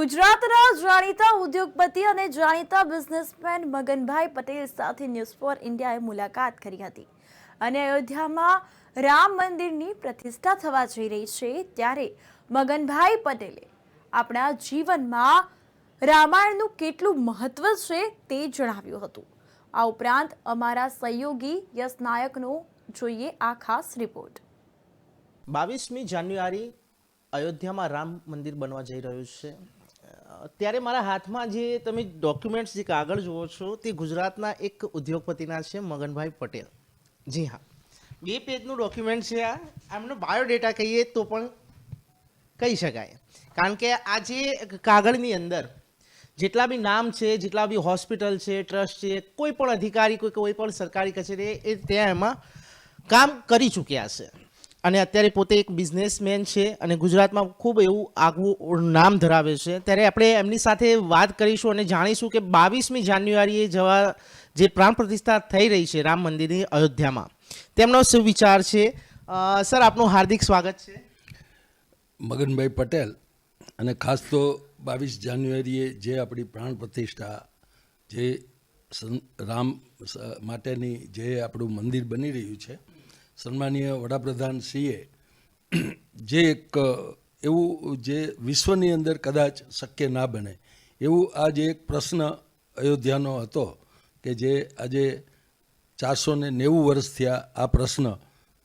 ગુજરાતના જાણીતા ઉદ્યોગપતિ અને જાણીતા બિઝનેસમેન મગનભાઈ પટેલ સાથે ન્યૂઝ ફોર ઇન્ડિયાએ મુલાકાત કરી હતી અને અયોધ્યામાં રામ મંદિરની પ્રતિષ્ઠા થવા જઈ રહી છે ત્યારે મગનભાઈ પટેલે આપણા જીવનમાં રામાયણનું કેટલું મહત્વ છે તે જણાવ્યું હતું। આ ઉપરાંત અમારા સહયોગી યશ નાયકનો જોઈએ આ ખાસ રિપોર્ટ। 22મી જાન્યુઆરી અયોધ્યામાં રામ મંદિર બનવા જઈ રહ્યું છે ત્યારે મારા હાથમાં જે તમે ડોક્યુમેન્ટ્સ જે કાગળ જુઓ છો તે ગુજરાતના એક ઉદ્યોગપતિના છે મગનભાઈ પટેલ। જી હા, 2 પેજનું ડોક્યુમેન્ટ છે। આ એમનો બાયોડેટા કહીએ તો પણ કહી શકાય, કારણ કે આ જે કાગળની અંદર જેટલા બી નામ છે, જેટલા બી હોસ્પિટલ છે, ટ્રસ્ટ છે, કોઈ પણ અધિકારી, કોઈ પણ સરકારી કચેરી એ ત્યાં એમાં કામ કરી ચૂક્યા છે અને અત્યારે પોતે એક બિઝનેસમેન છે અને ગુજરાતમાં ખૂબ એવું આગવું નામ ધરાવે છે। ત્યારે આપણે એમની સાથે વાત કરીશું અને જાણીશું કે 22મી જાન્યુઆરીએ જે પ્રાણ પ્રતિષ્ઠા થઈ રહી છે રામ મંદિરની અયોધ્યામાં, તેમનો શું વિચાર છે। સર, આપનું હાર્દિક સ્વાગત છે। મગનભાઈ પટેલ અને ખાસ તો 22 જાન્યુઆરીએ જે આપણી પ્રાણ પ્રતિષ્ઠા, જે રામ માટેની જે આપણું મંદિર બની રહ્યું છે, સન્માનીય વડાપ્રધાન શ્રીએ જે એક એવું જે વિશ્વની અંદર કદાચ શક્ય ના બને એવું આ જે એક પ્રશ્ન અયોધ્યાનો હતો કે જે આજે 490 વર્ષ થયા, આ પ્રશ્ન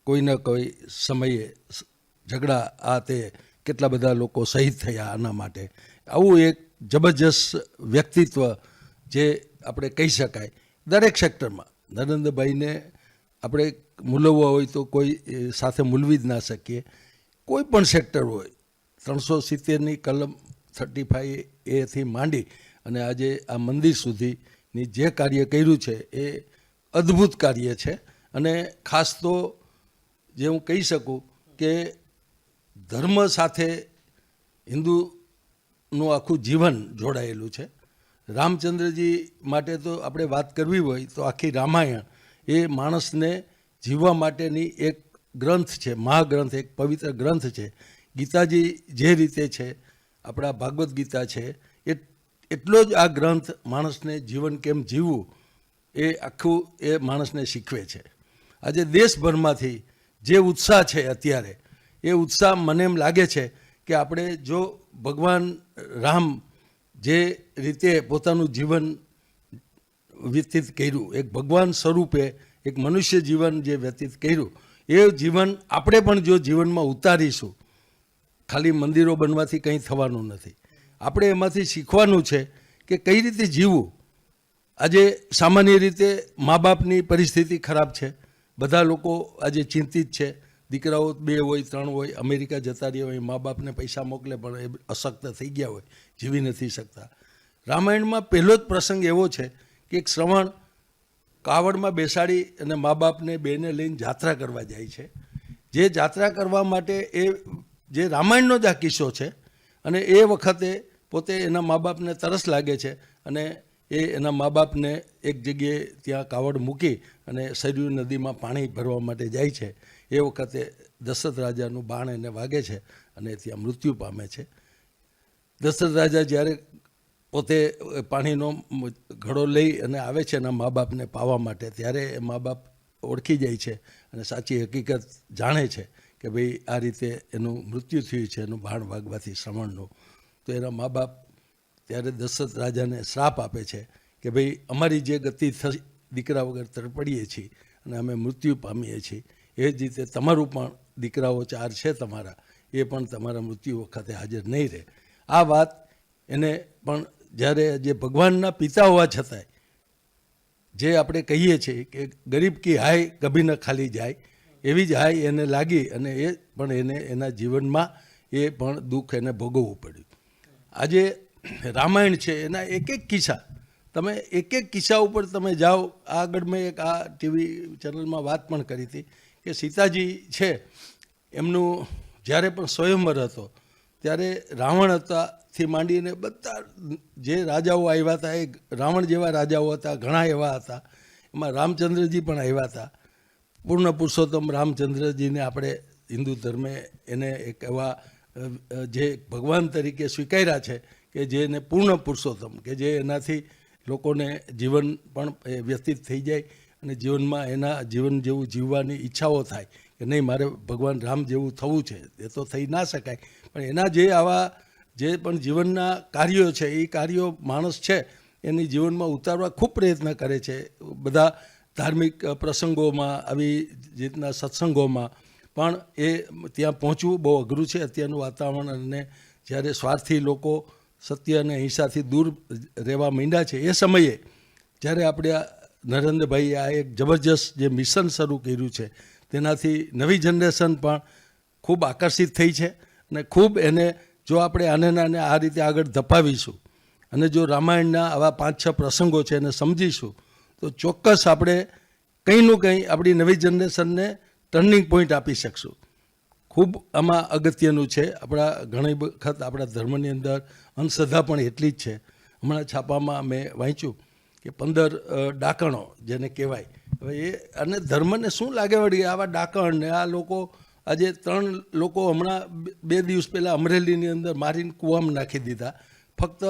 કોઈને કોઈ સમયે ઝઘડા આ તે કેટલા બધા લોકો શહીદ થયા આના માટે, આવું એક જબરજસ્ત વ્યક્તિત્વ જે આપણે કહી શકાય દરેક સેક્ટરમાં નરેન્દ્રભાઈને આપણે મૂલવવા હોય તો કોઈ સાથે મૂલવી જ ના શકીએ। કોઈ પણ સેક્ટર હોય 370ની કલમ 35 એથી માંડી અને આજે આ મંદિર સુધીની જે કાર્ય કર્યું છે એ અદ્ભુત કાર્ય છે। અને ખાસ તો જે હું કહી શકું કે ધર્મ સાથે હિન્દુનું આખું જીવન જોડાયેલું છે। રામચંદ્રજી માટે તો આપણે વાત કરવી હોય તો આખી રામાયણ એ માણસને જીવવા માટેની એક ગ્રંથ છે, મહાગ્રંથ, એક પવિત્ર ગ્રંથ છે। ગીતાજી જે રીતે છે, આપણા ભાગવદ્ ગીતા છે, એટલો જ આ ગ્રંથ માણસને જીવન કેમ જીવવું એ આખું એ માણસને શીખવે છે। આજે દેશભરમાંથી જે ઉત્સાહ છે અત્યારે, એ ઉત્સાહ મને એમ લાગે છે કે આપણે જો ભગવાન રામ જે રીતે પોતાનું જીવન વ્યતીત કર્યું, એક ભગવાન સ્વરૂપે એક મનુષ્ય જીવન જે વ્યતીત કર્યું, એ જીવન આપણે પણ જો જીવનમાં ઉતારીશું, ખાલી મંદિરો બનવાથી કંઈ થવાનું નથી। આપણે એમાંથી શીખવાનું છે કે કઈ રીતે જીવવું। આજે સામાન્ય રીતે મા બાપની પરિસ્થિતિ ખરાબ છે, બધા લોકો આજે ચિંતિત છે, દીકરાઓ 2 હોય 3 હોય અમેરિકા જતા રહ્યા હોય, મા બાપને પૈસા મોકલે પણ એ અશક્ત થઈ ગયા હોય, જીવી નથી શકતા। રામાયણમાં પહેલો જ પ્રસંગ એવો છે કે એક શ્રવણ કાવડમાં બેસાડી અને મા બાપને બેને લઈને જાત્રા કરવા જાય છે। જે જાત્રા કરવા માટે એ જે રામાયણનો જ આ કિસ્સો છે અને એ વખતે પોતે એના મા બાપને તરસ લાગે છે અને એ એના મા બાપને એક જગ્યાએ ત્યાં કાવડ મૂકી અને સરયુ નદીમાં પાણી ભરવા માટે જાય છે। એ વખતે દશરથ રાજાનું બાણ એને વાગે છે અને ત્યાં મૃત્યુ પામે છે। દશરથ રાજા જ્યારે પોતે પાણીનો ઘડો લઈ અને આવે છે એના મા બાપને પાવા માટે, ત્યારે એ મા બાપ ઓળખી જાય છે અને સાચી હકીકત જાણે છે કે ભાઈ આ રીતે એનું મૃત્યુ થયું છે, એનું બાણ વાગવાથી શ્રવણનું। તો એના મા બાપ ત્યારે દશરથ રાજાને શ્રાપ આપે છે કે ભાઈ અમારી જે ગતિ થઈ, દીકરા વગર તડપડીએ છીએ અને અમે મૃત્યુ પામીએ છીએ, એ જ રીતે તમારું પણ દીકરાઓ 4 છે તમારા, એ પણ તમારા મૃત્યુ વખતે હાજર નહીં રહે। આ વાત એને પણ જ્યારે જે ભગવાનના પિતા હોવા છતાંય જે આપણે કહીએ છીએ કે ગરીબ કી હાય કભી ન ખાલી જાય, એવી જ હાય એને લાગી અને એ પણ એને એના જીવનમાં એ પણ દુઃખ એને ભોગવવું પડ્યું। આજે રામાયણ છે એના એક કિસ્સા, તમે એક કિસ્સા ઉપર તમે જાઓ। આગળ મેં એક આ ટીવી ચેનલમાં વાત પણ કરી હતી કે સીતાજી છે એમનું જ્યારે પણ સ્વયંવર હતો ત્યારે રાવણ હતાથી માંડીને બધા જે રાજાઓ આવ્યા હતા, એ રાવણ જેવા રાજાઓ હતા, ઘણા એવા હતા, એમાં રામચંદ્રજી પણ આવ્યા હતા। પૂર્ણ પુરુષોત્તમ રામચંદ્રજીને આપણે હિન્દુ ધર્મે એને એક એવા જે ભગવાન તરીકે સ્વીકાર્યા છે કે જેને પૂર્ણ પુરુષોત્તમ, કે જે એનાથી લોકોને જીવન પણ વ્યતીત થઈ જાય અને જીવનમાં એના જીવન જેવું જીવવાની ઈચ્છાઓ થાય કે નહીં મારે ભગવાન રામ જેવું થવું છે. એ તો થઈ ના શકાય, પણ એના જે આવા જે પણ જીવનના કાર્યો છે એ કાર્યો માણસ છે એની જીવનમાં ઉતારવા ખૂબ પ્રયત્ન કરે છે. બધા ધાર્મિક પ્રસંગોમાં, આવી રીતના સત્સંગોમાં પણ એ ત્યાં પહોંચવું બહુ અઘરું છે અત્યારનું વાતાવરણ. અને જ્યારે સ્વાર્થી લોકો સત્ય અને અહિંસાથી દૂર રહેવા માંડ્યા છે એ સમયે જ્યારે આપણે નરેન્દ્રભાઈએ આ એક જબરજસ્ત જે મિશન શરૂ કર્યું છે તેનાથી નવી જનરેશન પણ ખૂબ આકર્ષિત થઈ છે. અને ખૂબ એને જો આપણે આને આ રીતે આગળ ધપાવીશું અને જો રામાયણના આવા 5-6 પ્રસંગો છે એને સમજીશું તો ચોક્કસ આપણે કંઈનું કંઈ આપણી નવી જનરેશનને ટર્નિંગ પોઈન્ટ આપી શકશું. ખૂબ આમાં અગત્યનું છે. આપણા ઘણી વખત આપણા ધર્મની અંદર અંધશ્રદ્ધા પણ એટલી જ છે. હમણાં છાપામાં મેં વાંચ્યું કે 15 ડાકણો જેને કહેવાય, હવે એ અને ધર્મને શું લાગે વળી આવા ડાકણ ને આ લોકો. આજે 3 લોકો હમણાં 2 દિવસ પહેલાં અમરેલીની અંદર મારીને કૂવામાં નાખી દીધા, ફક્ત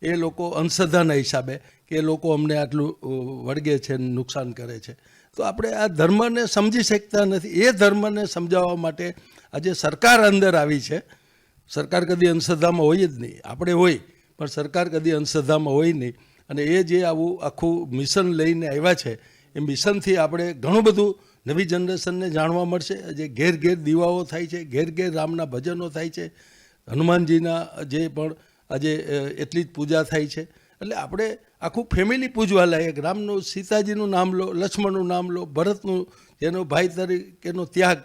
એ લોકો અંધશ્રદ્ધાના હિસાબે કે એ લોકો અમને આટલું વળગે છે, નુકસાન કરે છે. તો આપણે આ ધર્મને સમજી શકતા નથી. એ ધર્મને સમજાવવા માટે આજે સરકાર અંદર આવી છે. સરકાર કદી અંધશ્રદ્ધામાં હોય જ નહીં, આપણે હોય પણ સરકાર કદી અંધશ્રદ્ધામાં હોય નહીં. અને એ જે આવું આખું મિશન લઈને આવ્યા છે એ મિશનથી આપણે ઘણું બધું નવી જનરેશનને જાણવા મળશે. જે ઘેર ઘેર દીવાઓ થાય છે, ઘેર ઘેર રામના ભજનો થાય છે, હનુમાનજીના જે પણ આજે એટલી જ પૂજા થાય છે. એટલે આપણે આખું ફેમિલી પૂજવા લાયક રામનું, સીતાજીનું નામ લો, લક્ષ્મણનું નામ લો, ભરતનું જેનો ભાઈ તરીકેનો ત્યાગ,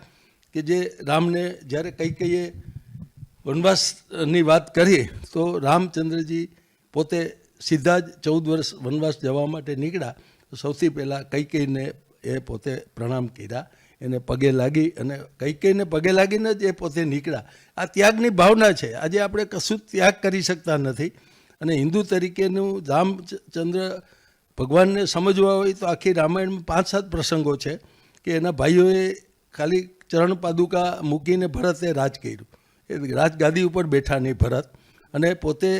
કે જે રામને જ્યારે કૈકેયીએ વનવાસની વાત કરી તો રામચંદ્રજી પોતે સીધા જ 14 વર્ષ વનવાસ જવા માટે નીકળ્યા તો સૌથી પહેલાં કૈકેયીને એ પોતે પ્રણામ કર્યા, એને પગે લાગી અને કૈકેયીને પગે લાગીને જ એ પોતે નીકળ્યા. આ ત્યાગની ભાવના છે. આજે આપણે કશું ત્યાગ કરી શકતા નથી. અને હિન્દુ તરીકેનું રામચંદ્ર ભગવાનને સમજવા હોય તો આખી રામાયણમાં 5-7 પ્રસંગો છે કે એના ભાઈઓએ ખાલી ચરણ પાદુકા મૂકીને ભરતે રાજ કર્યું. એ રાજગાદી ઉપર બેઠા નહીં ભરત, અને પોતે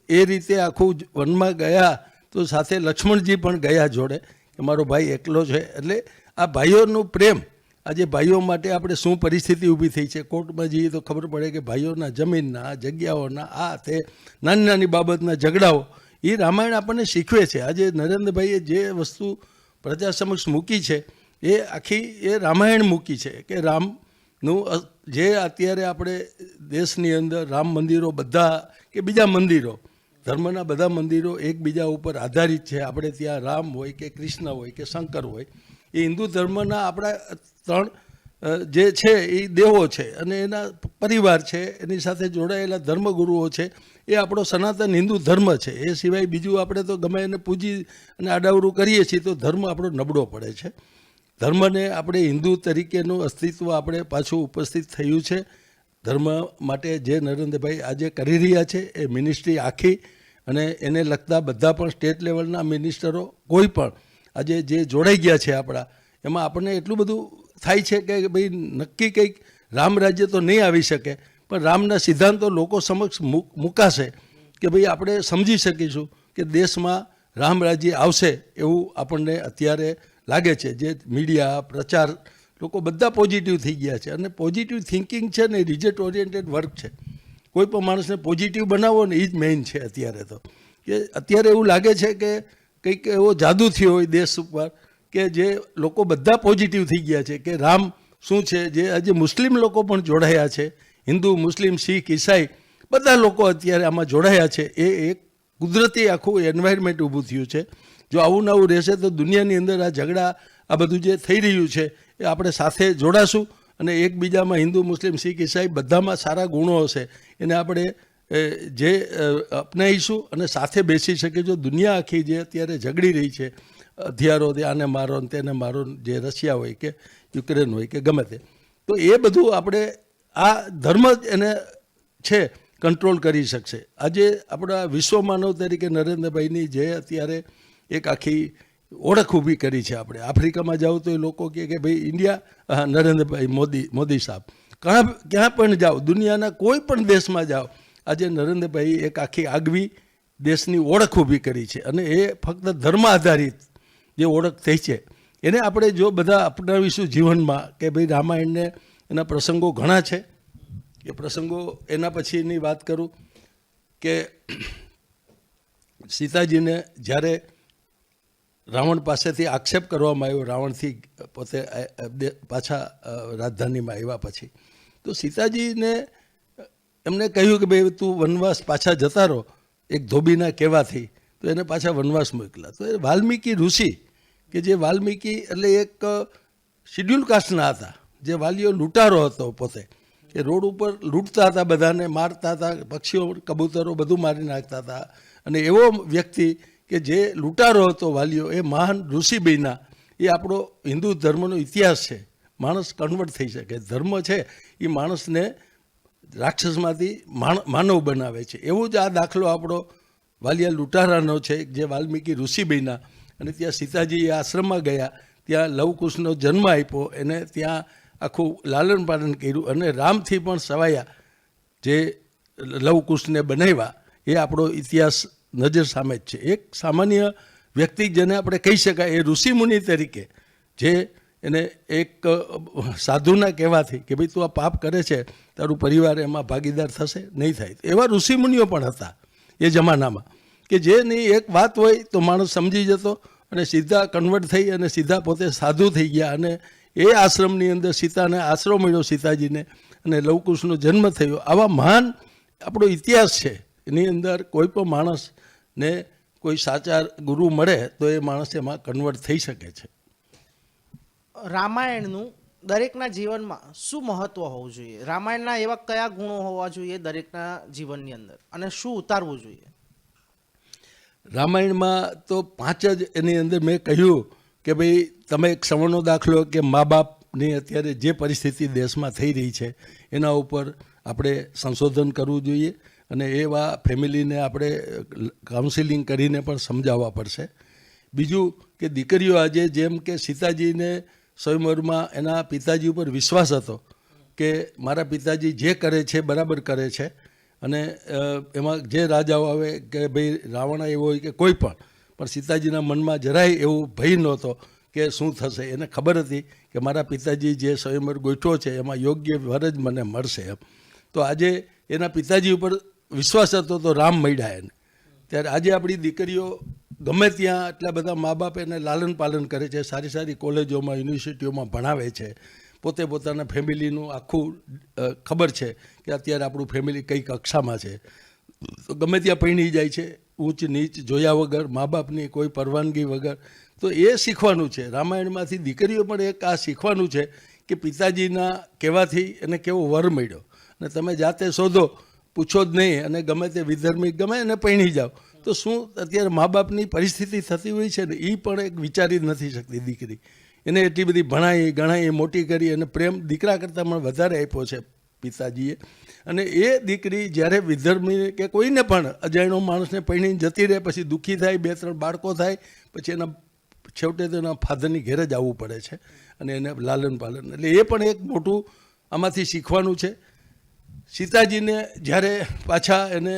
એ રીતે આખું વનમાં ગયા તો સાથે લક્ષ્મણજી પણ ગયા જોડે કે મારો ભાઈ એકલો છે. એટલે આ ભાઈઓનું પ્રેમ, આજે ભાઈઓ માટે આપણે શું પરિસ્થિતિ ઊભી થઈ છે. કોર્ટમાં જઈએ તો ખબર પડે કે ભાઈઓના જમીનના, જગ્યાઓના, આ તે નાની નાની બાબતના ઝઘડાઓ એ રામાયણ આપણને શીખવે છે. આજે નરેન્દ્રભાઈએ જે વસ્તુ પ્રજા સમક્ષ મૂકી છે એ આખી એ રામાયણ મૂકી છે કે રામનું જે અત્યારે આપણે દેશની અંદર રામ મંદિરો બધા કે બીજા મંદિરો, ધર્મના બધા મંદિરો એકબીજા ઉપર આધારિત છે. આપણે ત્યાં રામ હોય કે કૃષ્ણ હોય કે શંકર હોય, એ હિન્દુ ધર્મના આપણા 3 જે છે એ દેવો છે અને એના પરિવાર છે, એની સાથે જોડાયેલા ધર્મગુરુઓ છે. એ આપણો સનાતન હિન્દુ ધર્મ છે. એ સિવાય બીજું આપણે તો ગમે એને પૂજી અને આડાવડું કરીએ છીએ તો ધર્મ આપણો નબળો પડે છે. ધર્મને આપણે હિન્દુ તરીકેનું અસ્તિત્વ આપણે પાછું ઉપસ્થિત થયું છે. ધર્મ માટે જે નરેન્દ્રભાઈ આજે કરી રહ્યા છે એ મિનિસ્ટ્રી આખી અને એને લગતા બધા પણ સ્ટેટ લેવલના મિનિસ્ટરો કોઈ પણ આજે જે જોડાઈ ગયા છે આપણા, એમાં આપણને એટલું બધું થાય છે કે ભાઈ નક્કી કંઈક રામ રાજ્ય તો નહીં આવી શકે પણ રામના સિદ્ધાંતો લોકો સમક્ષ મૂકાશે કે ભાઈ આપણે સમજી શકીશું કે દેશમાં રામ રાજ્ય આવશે એવું આપણને અત્યારે લાગે છે. જે મીડિયા પ્રચાર લોકો બધા પોઝિટિવ થઈ ગયા છે અને પોઝિટિવ થિંકિંગ છે ને રિઝલ્ટ ઓરિએન્ટેડ વર્ક છે. કોઈ પણ માણસને પોઝિટિવ બનાવો ને એ જ મેઇન છે અત્યારે. તો કે અત્યારે એવું લાગે છે કે કંઈક એવો જાદુ થયો હોય દેશ ઉપર કે જે લોકો બધા પોઝિટિવ થઈ ગયા છે કે રામ શું છે. જે આજે મુસ્લિમ લોકો પણ જોડાયા છે, હિન્દુ, મુસ્લિમ, શીખ, ઈસાઈ બધા લોકો અત્યારે આમાં જોડાયા છે. એ એક કુદરતી આખું એન્વાયરમેન્ટ ઊભું થયું છે. જો આવું નવું રહેશે તો દુનિયાની અંદર આ ઝઘડા, આ બધું જે થઈ રહ્યું છે એ આપણે સાથે જોડાશું અને એકબીજામાં હિન્દુ, મુસ્લિમ, શીખ, ઈસાઈ બધામાં સારા ગુણો હશે એને આપણે જે અપનાવીશું અને સાથે બેસી શકીશું. દુનિયા આખી જે અત્યારે ઝઘડી રહી છે, હથિયારો આને મારો ને તેને મારો, જે રશિયા હોય કે યુક્રેન હોય કે ગમે તે, તો એ બધું આપણે આ ધર્મ જ એને છે કંટ્રોલ કરી શકશે. આજે આપણા વિશ્વ માનવ તરીકે નરેન્દ્રભાઈની જે અત્યારે એક આખી ઓળખ ઊભી કરી છે. આપણે આફ્રિકામાં જાઓ તો એ લોકો કહે કે ભાઈ ઇન્ડિયા, નરેન્દ્રભાઈ મોદી સાહેબ, ક્યાં પણ જાઓ, દુનિયાના કોઈ પણ દેશમાં જાઓ, આજે નરેન્દ્રભાઈ એક આખી આગવી દેશની ઓળખ ઊભી કરી છે અને એ ફક્ત ધર્મ આધારિત જે ઓળખ થઈ છે એને આપણે જો બધા અપનાવીશું જીવનમાં કે ભાઈ રામાયણને એના પ્રસંગો ઘણા છે. એ પ્રસંગો એના પછીની વાત કરું કે સીતાજીને જ્યારે રાવણ પાસેથી આક્ષેપ કરવામાં આવ્યો, રાવણથી પોતે પાછા રાજધાનીમાં આવ્યા પછી, તો સીતાજીને એમને કહ્યું કે ભાઈ તું વનવાસ પાછા જતા રહો એક ધોબીના કહેવાથી, તો એને પાછા વનવાસ મોકલા. તો એ વાલ્મીકી ઋષિ કે જે વાલ્મીકી એટલે એક શિડ્યુલ કાસ્ટના હતા, જે વાલીઓ લૂંટારો હતો પોતે, એ રોડ ઉપર લૂંટતા હતા, બધાને મારતા હતા, પક્ષીઓ કબૂતરો બધું મારી નાખતા હતા. અને એવો વ્યક્તિ કે જે લૂંટારો હતો વાલીઓ, એ મહાન ઋષિ બન્યા. એ આપણો હિન્દુ ધર્મનો ઇતિહાસ છે. માણસ કન્વર્ટ થઈ શકે, ધર્મ છે એ માણસને રાક્ષસમાંથી માનવ બનાવે છે. એવું જ આ દાખલો આપણો વાલિયા લૂંટારાનો છે, જે વાલ્મીકી ઋષિ બન્યા અને ત્યાં સીતાજી એ આશ્રમમાં ગયા, ત્યાં લવકુશનો જન્મ આપ્યો, એને ત્યાં આખું લાલન પાલન કર્યું અને રામથી પણ સવાયા જે લવકુશને બનાવ્યા. એ આપણો ઇતિહાસ નજર સામે જ છે. એક સામાન્ય વ્યક્તિ જેને આપણે કહી શકાય એ ઋષિમુનિ તરીકે, જે એને એક સાધુના કહેવાથી કે ભાઈ તું આ પાપ કરે છે, તારું પરિવાર એમાં ભાગીદાર થશે નહીં થાય, એવા ઋષિમુનિઓ પણ હતા એ જમાનામાં, કે જેની એક વાત હોય તો માણસ સમજી જતો અને સીધા કન્વર્ટ થઈ અને સીધા પોતે સાધુ થઈ ગયા. અને એ આશ્રમની અંદર સીતાને આશરો મળ્યો, સીતાજીને, અને લવકુશનો જન્મ થયો. આવા મહાન આપણો ઇતિહાસ છે. એની અંદર કોઈ પણ માણસને કોઈ સાચા ગુરુ મળે તો એ માણસ એમાં કન્વર્ટ થઈ શકે છે. રામાયણનું દરેકના જીવનમાં શું મહત્વ હોવું જોઈએ? રામાયણના એવા કયા ગુણો હોવા જોઈએ દરેકના જીવનની અંદર, અને શું ઉતારવું જોઈએ? રામાયણમાં તો 5 જ એની અંદર મેં કહ્યું કે ભાઈ તમે એક સવર્ણનો દાખલો કે મા બાપની અત્યારે જે પરિસ્થિતિ દેશમાં થઈ રહી છે એના ઉપર આપણે સંશોધન કરવું જોઈએ અને એવા ફેમિલીને આપણે કાઉન્સિલિંગ કરીને પણ સમજાવવા પડશે. બીજું કે દીકરીઓ આજે જેમ કે સીતાજીને સ્વયંવરમાં એના પિતાજી ઉપર વિશ્વાસ હતો કે મારા પિતાજી જે કરે છે બરાબર કરે છે, અને એમાં જે રાજાઓ આવે કે ભાઈ રાવણ એવો હોય કે કોઈ પણ સીતાજીના મનમાં જરાય એવું ભય નહોતો કે શું થશે. એને ખબર હતી કે મારા પિતાજી જે સ્વયંવર ગોઠવો છે એમાં યોગ્ય વર જ મને મળશે એમ. તો આજે એના પિતાજી ઉપર વિશ્વાસ હતો તો રામ મળ્યા એને. ત્યારે આજે આપણી દીકરીઓ ગમે ત્યાં એટલા બધા મા બાપ એને લાલન પાલન કરે છે, સારી સારી કોલેજોમાં યુનિવર્સિટીઓમાં ભણાવે છે, પોતે પોતાના ફેમિલીનું આખું ખબર છે કે અત્યારે આપણું ફેમિલી કઈ કક્ષામાં છે. તો ગમે ત્યાં પૈણી જાય છે, ઊંચ નીચ જોયા વગર, મા બાપની કોઈ પરવાનગી વગર. તો એ શીખવાનું છે રામાયણમાંથી. દીકરીઓ પણ એક આ શીખવાનું છે કે પિતાજીના કહેવાથી એને કેવો વર મળ્યો, અને તમે જાતે શોધો, પૂછો જ નહીં, અને ગમે તે વિધર્મી ગમે એને પૈણી જાઓ તો શું અત્યારે મા બાપની પરિસ્થિતિ થતી હોય છે ને એ પણ એક વિચારી નથી શકતી દીકરી. એને એટલી બધી ભણાઈ ગણાઈ મોટી કરી અને પ્રેમ દીકરા કરતાં પણ વધારે આપ્યો છે પિતાજીએ. અને એ દીકરી જ્યારે વિધર્મી કે કોઈને પણ અજાણ્યો માણસને પૈણીને જતી રહે, પછી દુઃખી થાય, 2-3 બાળકો થાય, પછી એના છેવટે તો એના ફાધરની ઘેર જ આવવું પડે છે અને એને લાલન પાલન. એટલે એ પણ એક મોટું આમાંથી શીખવાનું છે. સીતાજીને જ્યારે પાછા એને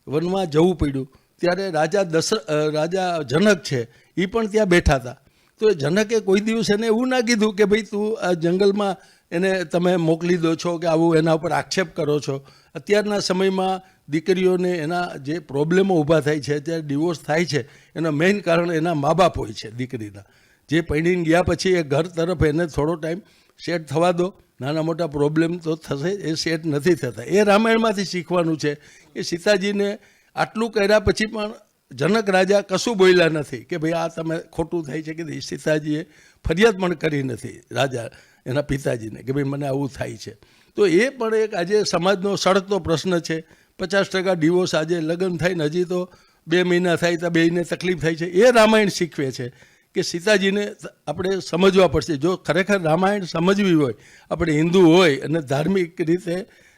વનમાં જવું પડ્યું ત્યારે રાજા જનક છે એ પણ ત્યાં બેઠા હતા. તો એ જનકે કોઈ દિવસ એને એવું ના કીધું કે ભાઈ તું આ જંગલમાં એને તમે મોકલી દો છો કે આવું એના ઉપર આક્ષેપ કરો છો. અત્યારના સમયમાં દીકરીઓને એના જે પ્રોબ્લેમો ઊભા થાય છે, જ્યારે ડિવોર્સ થાય છે, એનું મેઇન કારણ એના મા બાપ હોય છે દીકરીના. જે પૈણીને ગયા પછી એ ઘર તરફ એને થોડો ટાઈમ સેટ થવા દો, નાના મોટા પ્રોબ્લેમ તો થશે, એ સેટ નથી થતા. એ રામાયણમાંથી શીખવાનું છે કે સીતાજીને આટલું કર્યા પછી પણ જનક રાજા કશું બોલ્યા નથી કે ભાઈ આ તમે ખોટું થાય છે. કે સીતાજીએ ફરિયાદ પણ કરી નથી રાજા એના પિતાજીને કે ભાઈ મને આવું થાય છે. તો એ પણ એક આજે સમાજનો સળગતો પ્રશ્ન છે. 50% ડિવોર્સ આજે લગ્ન થાય ને હજી તો 2 મહિના થાય તો બેયને તકલીફ થાય છે. એ રામાયણ શીખવે છે કે સીતાજીને આપણે સમજવા પડશે. જો ખરેખર રામાયણ સમજવી હોય, આપણે હિન્દુ હોય અને ધાર્મિક રીતે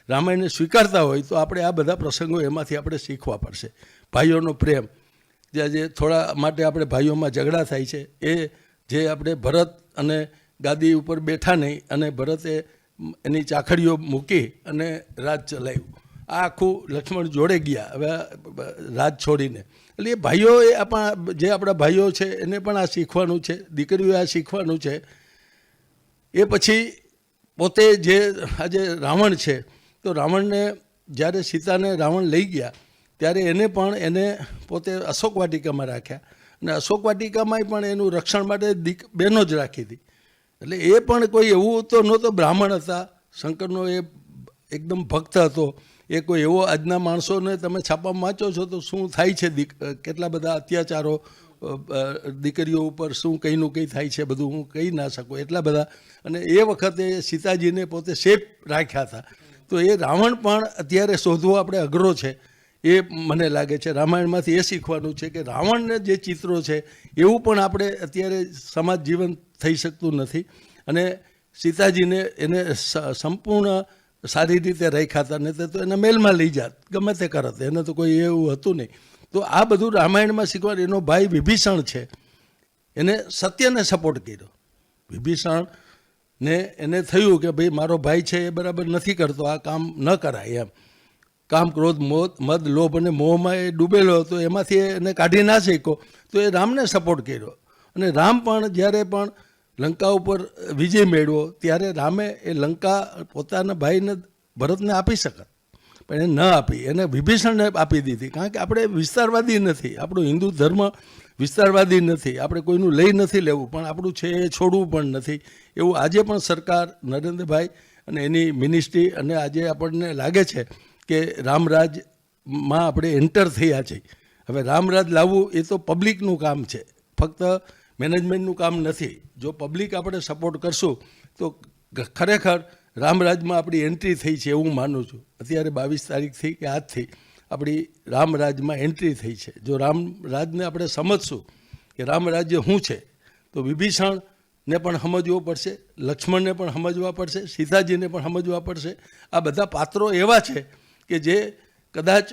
રામાયણને સ્વીકારતા હોય તો આપણે આ બધા પ્રસંગો એમાંથી આપણે શીખવા પડશે. ભાઈઓનો પ્રેમ, જે આજે થોડા માટે આપણે ભાઈઓમાં ઝઘડા થાય છે, એ જે આપણે ભરત અને ગાદી ઉપર બેઠા નહીં અને ભરતે એની ચાખડીઓ મૂકી અને રાજ ચલાવ્યું, આ આખું લક્ષ્મણ જોડે ગયા હવે રાજ છોડીને. એટલે એ ભાઈઓ એ આપણા ભાઈઓ છે એને પણ આ શીખવાનું છે, દીકરીઓએ આ શીખવાનું છે. એ પછી પોતે જે આજે રાવણ છે તો રાવણને જ્યારે સીતાને રાવણ લઈ ગયા ત્યારે એને પોતે અશોક વાટિકામાં રાખ્યા અને અશોક વાટિકામાંય પણ એનું રક્ષણ માટે બહેનો જ રાખી હતી. એટલે એ પણ કોઈ એવું તો નહોતો, બ્રાહ્મણ હતા, શંકરનો એ એકદમ ભક્ત હતો. એ કોઈ એવો આજના માણસોને તમે છાપામાં વાંચો છો તો શું થાય છે, કેટલા બધા અત્યાચારો દીકરીઓ ઉપર શું કંઈનું કંઈ થાય છે બધું હું કહી ના શકું એટલા બધા. અને એ વખતે સીતાજીને પોતે સેફ રાખ્યા હતા. તો એ રાવણ પણ અત્યારે શોધવો આપણે અઘરો છે એ મને લાગે છે. રામાયણમાંથી એ શીખવાનું છે કે રાવણને જે ચિત્રો છે એવું પણ આપણે અત્યારે સમાજ જીવન થઈ શકતું નથી. અને સીતાજીને એને સંપૂર્ણ સારી રીતે રાખ્યા હતા, ને તો એને મેલમાં લઈ જાત, ગમે તે કરત, એને તો કોઈ એવું હતું નહીં. તો આ બધું રામાયણમાં શીખવાનું. એનો ભાઈ વિભીષણ છે એને સત્યને સપોર્ટ કર્યો. વિભીષણને એને થયું કે ભાઈ મારો ભાઈ છે એ બરાબર નથી કરતો, આ કામ ન કરાય એમ. કામ, ક્રોધ, મદ, લોભ અને મોહમાં એ ડૂબેલો હતો, એમાંથી એને કાઢી ના શક્યો તો એ રામને સપોર્ટ કર્યો. અને રામ પણ જ્યારે પણ લંકા ઉપર વિજય મેળવ્યો ત્યારે રામે એ લંકા પોતાના ભાઈને ભરતને આપી શકત, પણ એ ન આપી, એને વિભીષણને આપી દીધી. કારણ કે આપણે વિસ્તારવાદી નથી, આપણો હિન્દુ ધર્મ વિસ્તારવાદી નથી, આપણે કોઈનું લઈ નથી લેવું, પણ આપણું છે એ છોડવું પણ નથી. એવું આજે પણ સરકાર નરેન્દ્રભાઈ અને એની મિનિસ્ટ્રી અને આજે આપણને લાગે છે કે રામરાજમાં આપણે એન્ટર થયા છે. હવે રામરાજ લાવવું એ તો પબ્લિકનું કામ છે, ફક્ત મેનેજમેન્ટનું કામ નથી. જો પબ્લિક આપણે સપોર્ટ કરશું તો ખરેખર રામરાજમાં આપણી એન્ટ્રી થઈ છે એવું માનું છું. અત્યારે 22 તારીખથી કે આજથી આપણી રામરાજમાં એન્ટ્રી થઈ છે. જો રામરાજને આપણે સમજશું કે રામરાજ્ય શું છે તો વિભીષણને પણ સમજવો પડશે, લક્ષ્મણને પણ સમજવા પડશે, સીતાજીને પણ સમજવા પડશે. આ બધા પાત્રો એવા છે કે જે કદાચ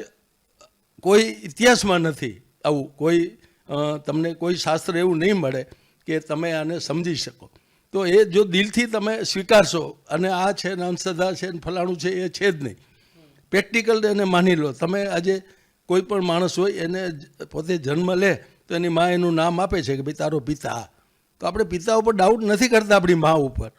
કોઈ ઇતિહાસમાં નથી આવું, કોઈ તમને કોઈ શાસ્ત્ર એવું નહીં મળે કે તમે આને સમજી શકો. તો એ જો દિલથી તમે સ્વીકારશો અને આ છે ને અંધશ્રદ્ધા છે ને ફલાણું છે એ છે જ નહીં, પ્રેક્ટિકલ એને માની લો. તમે આજે કોઈ પણ માણસ હોય એને પોતે જન્મ લે તો એની મા એનું નામ આપે છે કે ભાઈ તારો પિતા. તો આપણે પિતા ઉપર ડાઉટ નથી કરતા આપણી મા ઉપર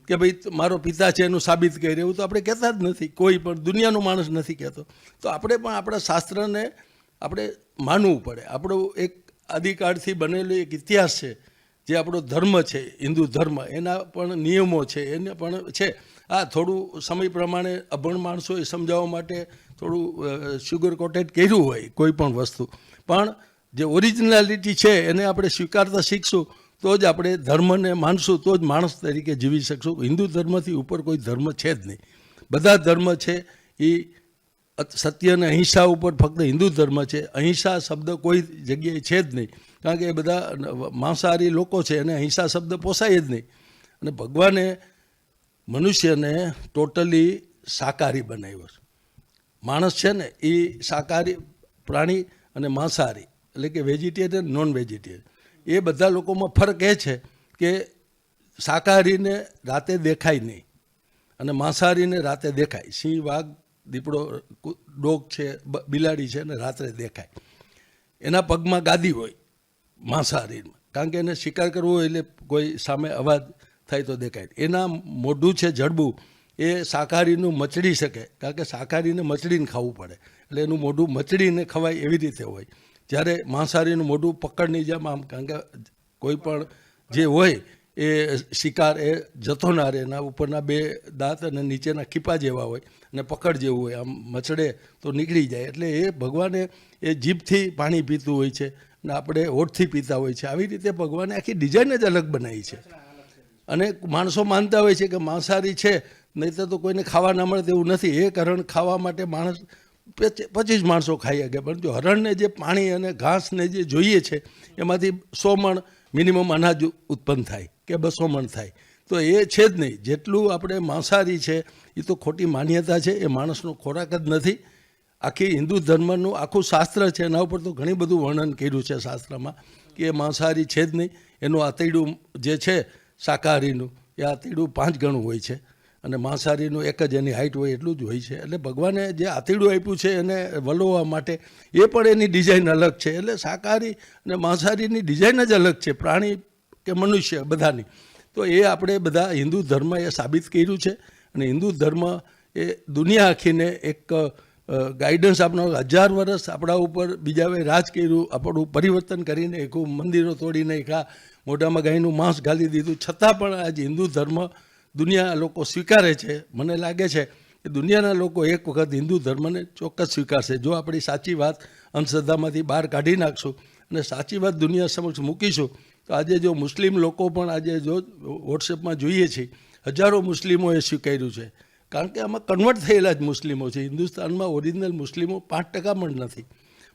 કે ભાઈ મારો પિતા છે એનું સાબિત કરી, એવું તો આપણે કહેતા જ નથી, કોઈ પણ દુનિયાનો માણસ નથી કહેતો. તો આપણે પણ આપણા શાસ્ત્રને આપણે માનવું પડે. આપણો એક આદિકાળથી બનેલો એક ઇતિહાસ છે જે આપણો ધર્મ છે, હિન્દુ ધર્મ, એના પણ નિયમો છે, એને પણ છે. આ થોડું સમય પ્રમાણે અભણ માણસોએ સમજાવવા માટે થોડું શુગર કોટેડ કર્યું હોય કોઈ પણ વસ્તુ, પણ જે ઓરિજિનાલિટી છે એને આપણે સ્વીકારતા શીખશું તો જ આપણે ધર્મને માનશું, તો જ માણસ તરીકે જીવી શકશું. હિન્દુ ધર્મથી ઉપર કોઈ ધર્મ છે જ નહીં. બધા ધર્મ છે એ સત્ય અને અહિંસા ઉપર ફક્ત હિન્દુ ધર્મ છે, અહિંસા શબ્દ કોઈ જગ્યાએ છે જ નહીં. કારણ કે એ બધા માંસાહારી લોકો છે, એને અહિંસા શબ્દ પોસાય જ નહીં. અને ભગવાને મનુષ્યને ટોટલી શાકાહારી બનાવ્યો છે. માણસ છે ને એ શાકાહારી પ્રાણી અને માંસાહારી એટલે કે વેજીટેરિયન, નોન વેજીટેરિયન. એ બધા લોકોમાં ફરક એ છે કે શાકાહારીને રાતે દેખાય નહીં અને માંસાહારીને રાતે દેખાય. સિંહ, વાઘ, દીપડો, ડોગ છે, બિલાડી છે ને રાત્રે દેખાય. એના પગમાં ગાદી હોય માંસાહારીમાં, કારણ કે એને શિકાર કરવો હોય એટલે કોઈ સામે અવાજ થાય તો દેખાય. એના મોઢું છે જડબું, એ શાકાહારીનું મચડી શકે, કારણ કે શાકાહારીને મચડીને ખાવું પડે એટલે એનું મોઢું મચડીને ખવાય એવી રીતે હોય. જ્યારે માંસાહારીનું મોઢું પકડની જેમ આમ, કારણ કે કોઈ પણ જે હોય એ શિકાર એ જતો ના રહે, એના ઉપરના 2 દાંત અને નીચેના ખીપા જેવા હોય અને પકડ જેવું હોય, આમ મચડે તો નીકળી જાય. એટલે એ ભગવાને એ જીભથી પાણી પીતું હોય છે અને આપણે હોઠથી પીતા હોય છે. આવી રીતે ભગવાને આખી ડિઝાઇન જ અલગ બનાવી છે. અને માણસો માનતા હોય છે કે માંસાહારી છે નહીં તો કોઈને ખાવા ના મળે તેવું નથી. એક હરણ ખાવા માટે માણસ 25 માણસો ખાઈ શકે, પણ જો હરણને જે પાણી અને ઘાસને જે જોઈએ છે એમાંથી 100 મણ મિનિમમ અનાજ ઉત્પન્ન થાય કે 200 મણ થાય. તો એ છે જ નહીં. જેટલું આપણે માંસાહારી છે એ તો ખોટી માન્યતા છે, એ માણસનો ખોરાક જ નથી. આખી હિન્દુ ધર્મનું આખું શાસ્ત્ર છે, એના ઉપર તો ઘણી બધું વર્ણન કર્યું છે શાસ્ત્રમાં કે એ માંસાહારી છે જ નહીં. એનું આંતરડું જે છે શાકાહારીનું, એ આંતરડું 5 ગણું હોય છે અને માંસાહારીનું એક જ એની હાઇટ હોય એટલું જ હોય છે. એટલે ભગવાને જે આંતરડું આપ્યું છે એને વલોવવા માટે એ પણ એની ડિઝાઇન અલગ છે. એટલે શાકાહારી અને માંસાહારીની ડિઝાઇન જ અલગ છે, પ્રાણી કે મનુષ્ય બધાની. તો એ આપણે બધા હિન્દુ ધર્મ એ સાબિત કર્યું છે. અને હિન્દુ ધર્મ એ દુનિયા આખીને એક ગાઈડન્સ આપનો 1000 વર્ષ આપણા ઉપર બીજાએ રાજ કર્યું, આપણું પરિવર્તન કરીને એક મંદિરો તોડી નાખ્યા, મોઢામાં ગાયનું માંસ ગાલી દીધું, છતાં પણ આજે હિન્દુ ધર્મ દુનિયા લોકો સ્વીકારે છે. મને લાગે છે કે દુનિયાના લોકો એક વખત હિન્દુ ધર્મને ચોક્કસ સ્વીકારશે જો આપણી સાચી વાત અંધશ્રદ્ધામાંથી બહાર કાઢી નાખશું અને સાચી વાત દુનિયા સમક્ષ મૂકીશું. તો આજે જો મુસ્લિમ લોકો પણ આજે જો વોટ્સએપમાં જોઈએ છીએ, હજારો મુસ્લિમોએ સ્વીકાર્યું છે. કારણ કે આમાં કન્વર્ટ થયેલા જ મુસ્લિમો છે. હિન્દુસ્તાનમાં ઓરિજિનલ મુસ્લિમો 5% પણ નથી.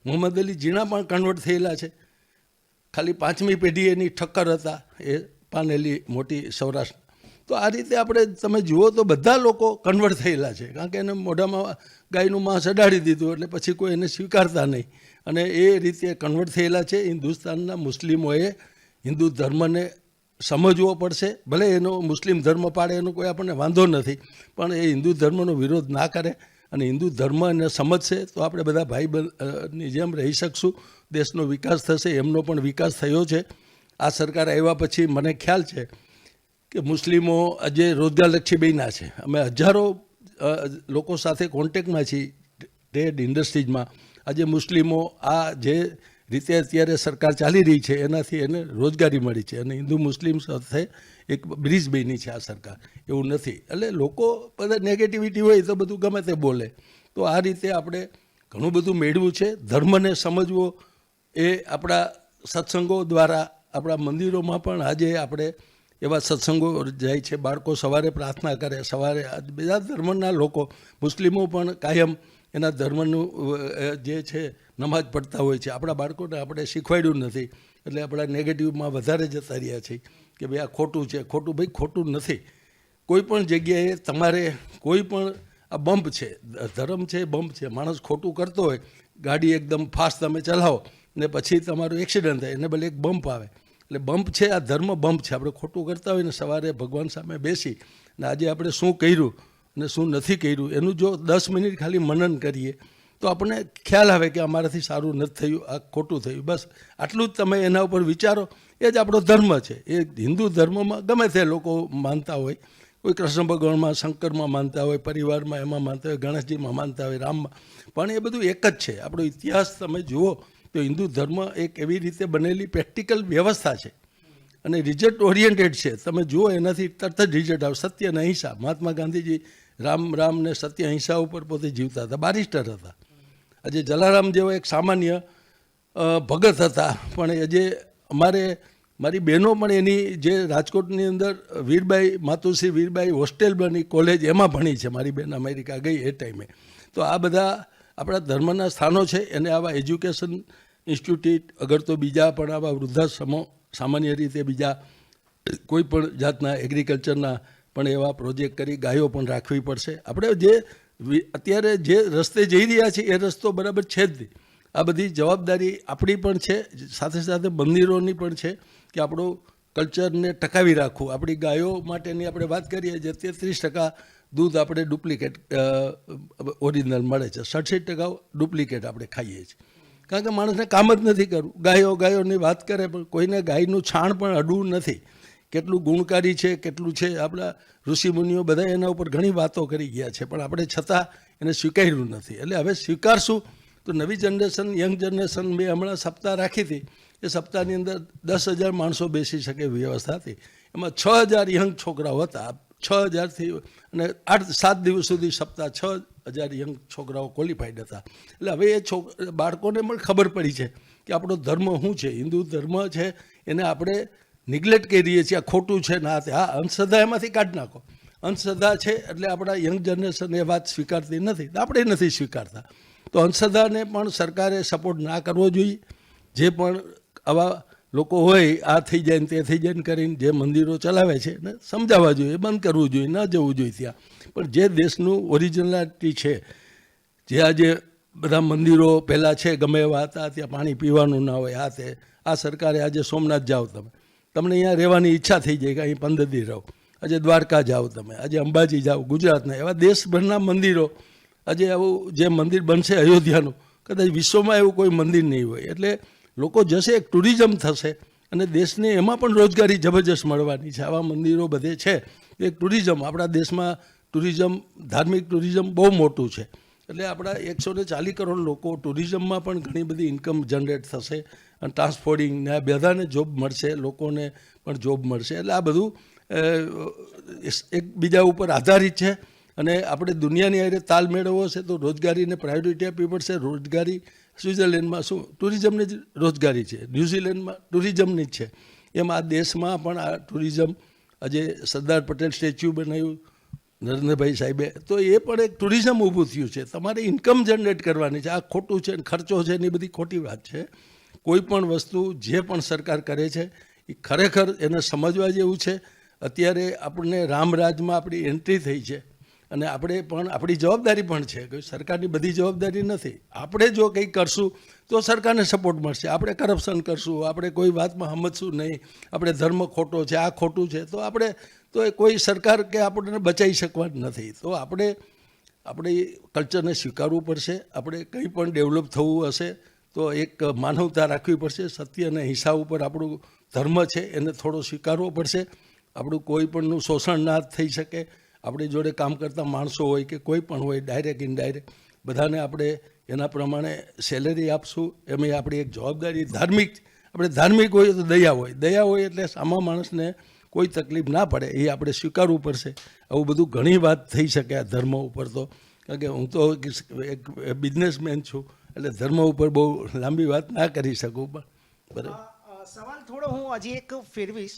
મોહમ્મદ અલી જીણા પણ કન્વર્ટ થયેલા છે. ખાલી 5મી પેઢી એની ઠક્કર હતા એ પાનેલી મોટી સૌરાષ્ટ્ર. તો આ રીતે આપણે તમે જુઓ તો બધા લોકો કન્વર્ટ થયેલા છે. કારણ કે એને મોઢામાં ગાયનું માંસ અડાડી દીધું એટલે પછી કોઈ એને સ્વીકારતા નહીં. અને એ રીતે કન્વર્ટ થયેલા છે. હિન્દુસ્તાનના મુસ્લિમોએ હિન્દુ ધર્મને સમજવો પડશે. ભલે એનો મુસ્લિમ ધર્મ પાડે એનો કોઈ આપણને વાંધો નથી, પણ એ હિન્દુ ધર્મનો વિરોધ ના કરે અને હિન્દુ ધર્મ એને સમજશે તો આપણે બધા ભાઈની જેમ રહી શકશું. દેશનો વિકાસ થશે. એમનો પણ વિકાસ થયો છે. આ સરકાર આવ્યા પછી મને ખ્યાલ છે કે મુસ્લિમો આજે રોજગારલક્ષી બન્યા છે. અમે હજારો લોકો સાથે કોન્ટેક્ટમાં છીએ ટ્રેડ ઇન્ડસ્ટ્રીઝમાં. આજે મુસ્લિમો આ જે રીતે અત્યારે સરકાર ચાલી રહી છે એનાથી એને રોજગારી મળી છે અને હિન્દુ મુસ્લિમ સાથે એક બ્રિજ બની છે આ સરકાર. એવું નથી. એટલે લોકો બધા નેગેટિવિટી હોય તો બધું ગમે તે બોલે. તો આ રીતે આપણે ઘણું બધું મેળવ્યું છે. ધર્મને સમજવો એ આપણા સત્સંગો દ્વારા આપણા મંદિરોમાં પણ આજે આપણે એવા સત્સંગો જાય છે. બાળકો સવારે પ્રાર્થના કરે, સવારે બધા ધર્મના લોકો મુસ્લિમો પણ કાયમ એના ધર્મનું જે છે નમાજ પડતા હોય છે. આપણા બાળકોને આપણે શીખવાડ્યું નથી એટલે આપણા નેગેટિવમાં વધારે જતા રહ્યા છે કે ભાઈ આ ખોટું છે. ખોટું ભાઈ ખોટું નથી. કોઈ પણ જગ્યાએ તમારે કોઈ પણ આ બમ્પ છે, ધર્મ છે, બમ્પ છે. માણસ ખોટું કરતો હોય, ગાડી એકદમ ફાસ્ટ તમે ચલાવો ને પછી તમારું એક્સિડન્ટ થાય એને ભલે એક બમ્પ આવે એટલે બમ્પ છે. આ ધર્મ બમ્પ છે. આપણે ખોટું કરતા હોય ને સવારે ભગવાન સામે બેસી ને આજે આપણે શું કર્યું ને શું નથી કર્યું એનું જો 10 મિનિટ ખાલી મનન કરીએ તો આપણને ખ્યાલ આવે કે અમારાથી સારું નથી થયું, આ ખોટું થયું. બસ આટલું જ તમે એના ઉપર વિચારો. એ જ આપણો ધર્મ છે. એ હિન્દુ ધર્મમાં ગમે તે લોકો માનતા હોય, કોઈ કૃષ્ણ ભગવાનમાં, શંકરમાં માનતા હોય, પરિવારમાં એમાં માનતા હોય, ગણેશજીમાં માનતા હોય, રામમાં, પણ એ બધું એક જ છે. આપણો ઇતિહાસ તમે જુઓ તો હિન્દુ ધર્મ એક એવી રીતે બનેલી પ્રેક્ટિકલ વ્યવસ્થા છે અને રિઝલ્ટ ઓરિએન્ટેડ છે. તમે જુઓ એનાથી તરત જ રિઝલ્ટ આવે. સત્ય અને અહિંસા. મહાત્મા ગાંધીજી રામ ને સત્ય અહિંસા ઉપર પોતે જીવતા હતા, બારિસ્ટર હતા. આજે જલારામ જેવો એક સામાન્ય ભગત હતા, પણ આજે મારી બહેનો પણ એની જે રાજકોટની અંદર વીરબાઈ માતુશ્રી વીરબાઈ હોસ્ટેલ બની કોલેજ એમાં ભણી છે. મારી બહેન અમેરિકા ગઈ એ ટાઈમે. તો આ બધા આપણા ધર્મના સ્થાનો છે. એને આવા એજ્યુકેશન ઇન્સ્ટિટ્યૂટ અગર તો બીજા પણ આવા વૃદ્ધાશ્રમો સામાન્ય રીતે બીજા કોઈ પણ જાતના એગ્રીકલ્ચરના પણ એવા પ્રોજેક્ટ કરી ગાયો પણ રાખવી પડશે. આપણે જે અત્યારે જે રસ્તે જઈ રહ્યા છીએ એ રસ્તો બરાબર છે જ નહીં. આ બધી જવાબદારી આપણી પણ છે, સાથે સાથે મંદિરોની પણ છે કે આપણું કલ્ચરને ટકાવી રાખવું. આપણી ગાયો માટેની આપણે વાત કરીએ જે 33% દૂધ આપણે ડુપ્લિકેટ ઓરિજિનલ મળે છે, 67% ડુપ્લિકેટ આપણે ખાઈએ છીએ. કારણ કે માણસને કામ જ નથી કરવું. ગાયોની વાત કરે પણ કોઈને ગાયનું છાણ પણ અડવું નથી. કેટલું ગુણકારી છે, કેટલું છે. આપણા ઋષિમુનિઓ બધા એના ઉપર ઘણી વાતો કરી ગયા છે, પણ આપણે છતાં એને સ્વીકાર્યું નથી. એટલે હવે સ્વીકારશું તો નવી જનરેશન, યંગ જનરેશન, મેં હમણાં સપ્તાહ રાખી હતી. એ સપ્તાહની અંદર 10,000 માણસો બેસી શકે વ્યવસ્થા હતી. એમાં 6,000 યંગ છોકરાઓ હતા. 6,000થી અને 8-7 દિવસ સુધી સપ્તાહ 6,000 યંગ છોકરાઓ ક્વોલિફાઈડ હતા. એટલે હવે એ બાળકોને પણ ખબર પડી છે કે આપણો ધર્મ શું છે. હિન્દુ ધર્મ છે એને આપણે નિગ્લેક્ટ કરીએ છીએ. આ ખોટું છે ના તે. હા, અંધશ્રદ્ધા એમાંથી કાઢી નાખો. અંધશ્રદ્ધા છે એટલે આપણા યંગ જનરેશન એ વાત સ્વીકારતી નથી, આપણે નથી સ્વીકારતા. તો અંધશ્રદ્ધાને પણ સરકારે સપોર્ટ ના કરવો જોઈએ. જે પણ આવા લોકો હોય આ થઈ જાય ને તે થઈ જાય ને કરીને જે મંદિરો ચલાવે છે ને સમજાવવા જોઈએ, બંધ કરવું જોઈએ, ન જવું જોઈએ ત્યાં. પણ જે દેશનું ઓરિજિનાલિટી છે, જે આજે બધા મંદિરો પહેલાં છે ગમે એવા હતા, ત્યાં પાણી પીવાનું ના હોય, આ સરકારે આજે સોમનાથ જાઓ તમને અહીંયા રહેવાની ઈચ્છા થઈ જાય કે અહીં 15 દી રહો. આજે દ્વારકા જાઓ તમે, આજે અંબાજી જાઓ ગુજરાતના, એવા દેશભરના મંદિરો, આજે આવું જે મંદિર બનશે અયોધ્યાનું, કદાચ વિશ્વમાં એવું કોઈ મંદિર નહીં હોય. એટલે લોકો જશે, એક ટુરિઝમ થશે અને દેશને એમાં પણ રોજગારી જબરજસ્ત મળવાની છે. આવા મંદિરો બધે છે, એક ટુરિઝમ, આપણા દેશમાં ટુરિઝમ, ધાર્મિક ટુરિઝમ બહુ મોટું છે. એટલે આપણા 140 કરોડ લોકો, ટુરિઝમમાં પણ ઘણી બધી ઇન્કમ જનરેટ થશે અને ટ્રાન્સપોર્ટિંગ ને બધાને જોબ મળશે, લોકોને પણ જોબ મળશે. એટલે આ બધું એકબીજા ઉપર આધારિત છે અને આપણે દુનિયાની હારે તાલ મેળવવો છે તો રોજગારીને પ્રાયોરિટી આપવી પડશે. રોજગારી સ્વિટ્ઝરલેન્ડમાં શું ટુરિઝમની જ રોજગારી છે, ન્યૂઝીલેન્ડમાં ટુરિઝમની જ છે, એમ આ દેશમાં પણ આ ટુરિઝમ, આજે સરદાર પટેલ સ્ટેચ્યુ બનાવ્યું નરેન્દ્રભાઈ સાહેબે, તો એ પણ એક ટુરિઝમ ઊભું થયું છે. તમારે ઇન્કમ જનરેટ કરવાની છે. આ ખોટું છે, ખર્ચો છે ને એ બધી ખોટી વાત છે. કોઈ પણ વસ્તુ જે પણ સરકાર કરે છે એ ખરેખર એને સમજવા જેવું છે. અત્યારે આપણને રામરાજમાં આપણી એન્ટ્રી થઈ છે અને આપણે પણ આપણી જવાબદારી પણ છે. કોઈ સરકારની બધી જવાબદારી નથી. આપણે જો કંઈક કરશું તો સરકારને સપોર્ટ મળશે. આપણે કરપ્શન કરશું, આપણે કોઈ વાતમાં સમજશું નહીં, આપણે ધર્મ ખોટો છે, આ ખોટું છે, તો આપણે તો એ કોઈ સરકાર કે આપણને બચાવી શકવાની નથી. તો આપણે કલ્ચરને સ્વીકારવું પડશે. આપણે કંઈ પણ ડેવલપ થવું હશે તો એક માનવતા રાખવી પડશે. સત્ય અને હિંસા ઉપર આપણું ધર્મ છે એને થોડો સ્વીકારવો પડશે. આપણું કોઈ પણનું શોષણ ના થઈ શકે. આપણી જોડે કામ કરતા માણસો હોય કે કોઈ પણ હોય, ડાયરેક્ટ ઇનડાયરેક્ટ, બધાને આપણે એના પ્રમાણે સેલેરી આપશું. એમાં આપણી એક જવાબદારી. આપણે ધાર્મિક હોય તો દયા હોય એટલે સામા માણસને કોઈ તકલીફ ના પડે એ આપણે સ્વીકારવું પડશે. આવું બધું ઘણી વાત થઈ શકે આ ધર્મ ઉપર તો, કારણ કે હું તો એક બિઝનેસમેન છું એટલે ધર્મ ઉપર બહુ લાંબી વાત ના કરી શકું. પણ બરાબર, સવાલ થોડો હું હજી એક ફેરવીશ.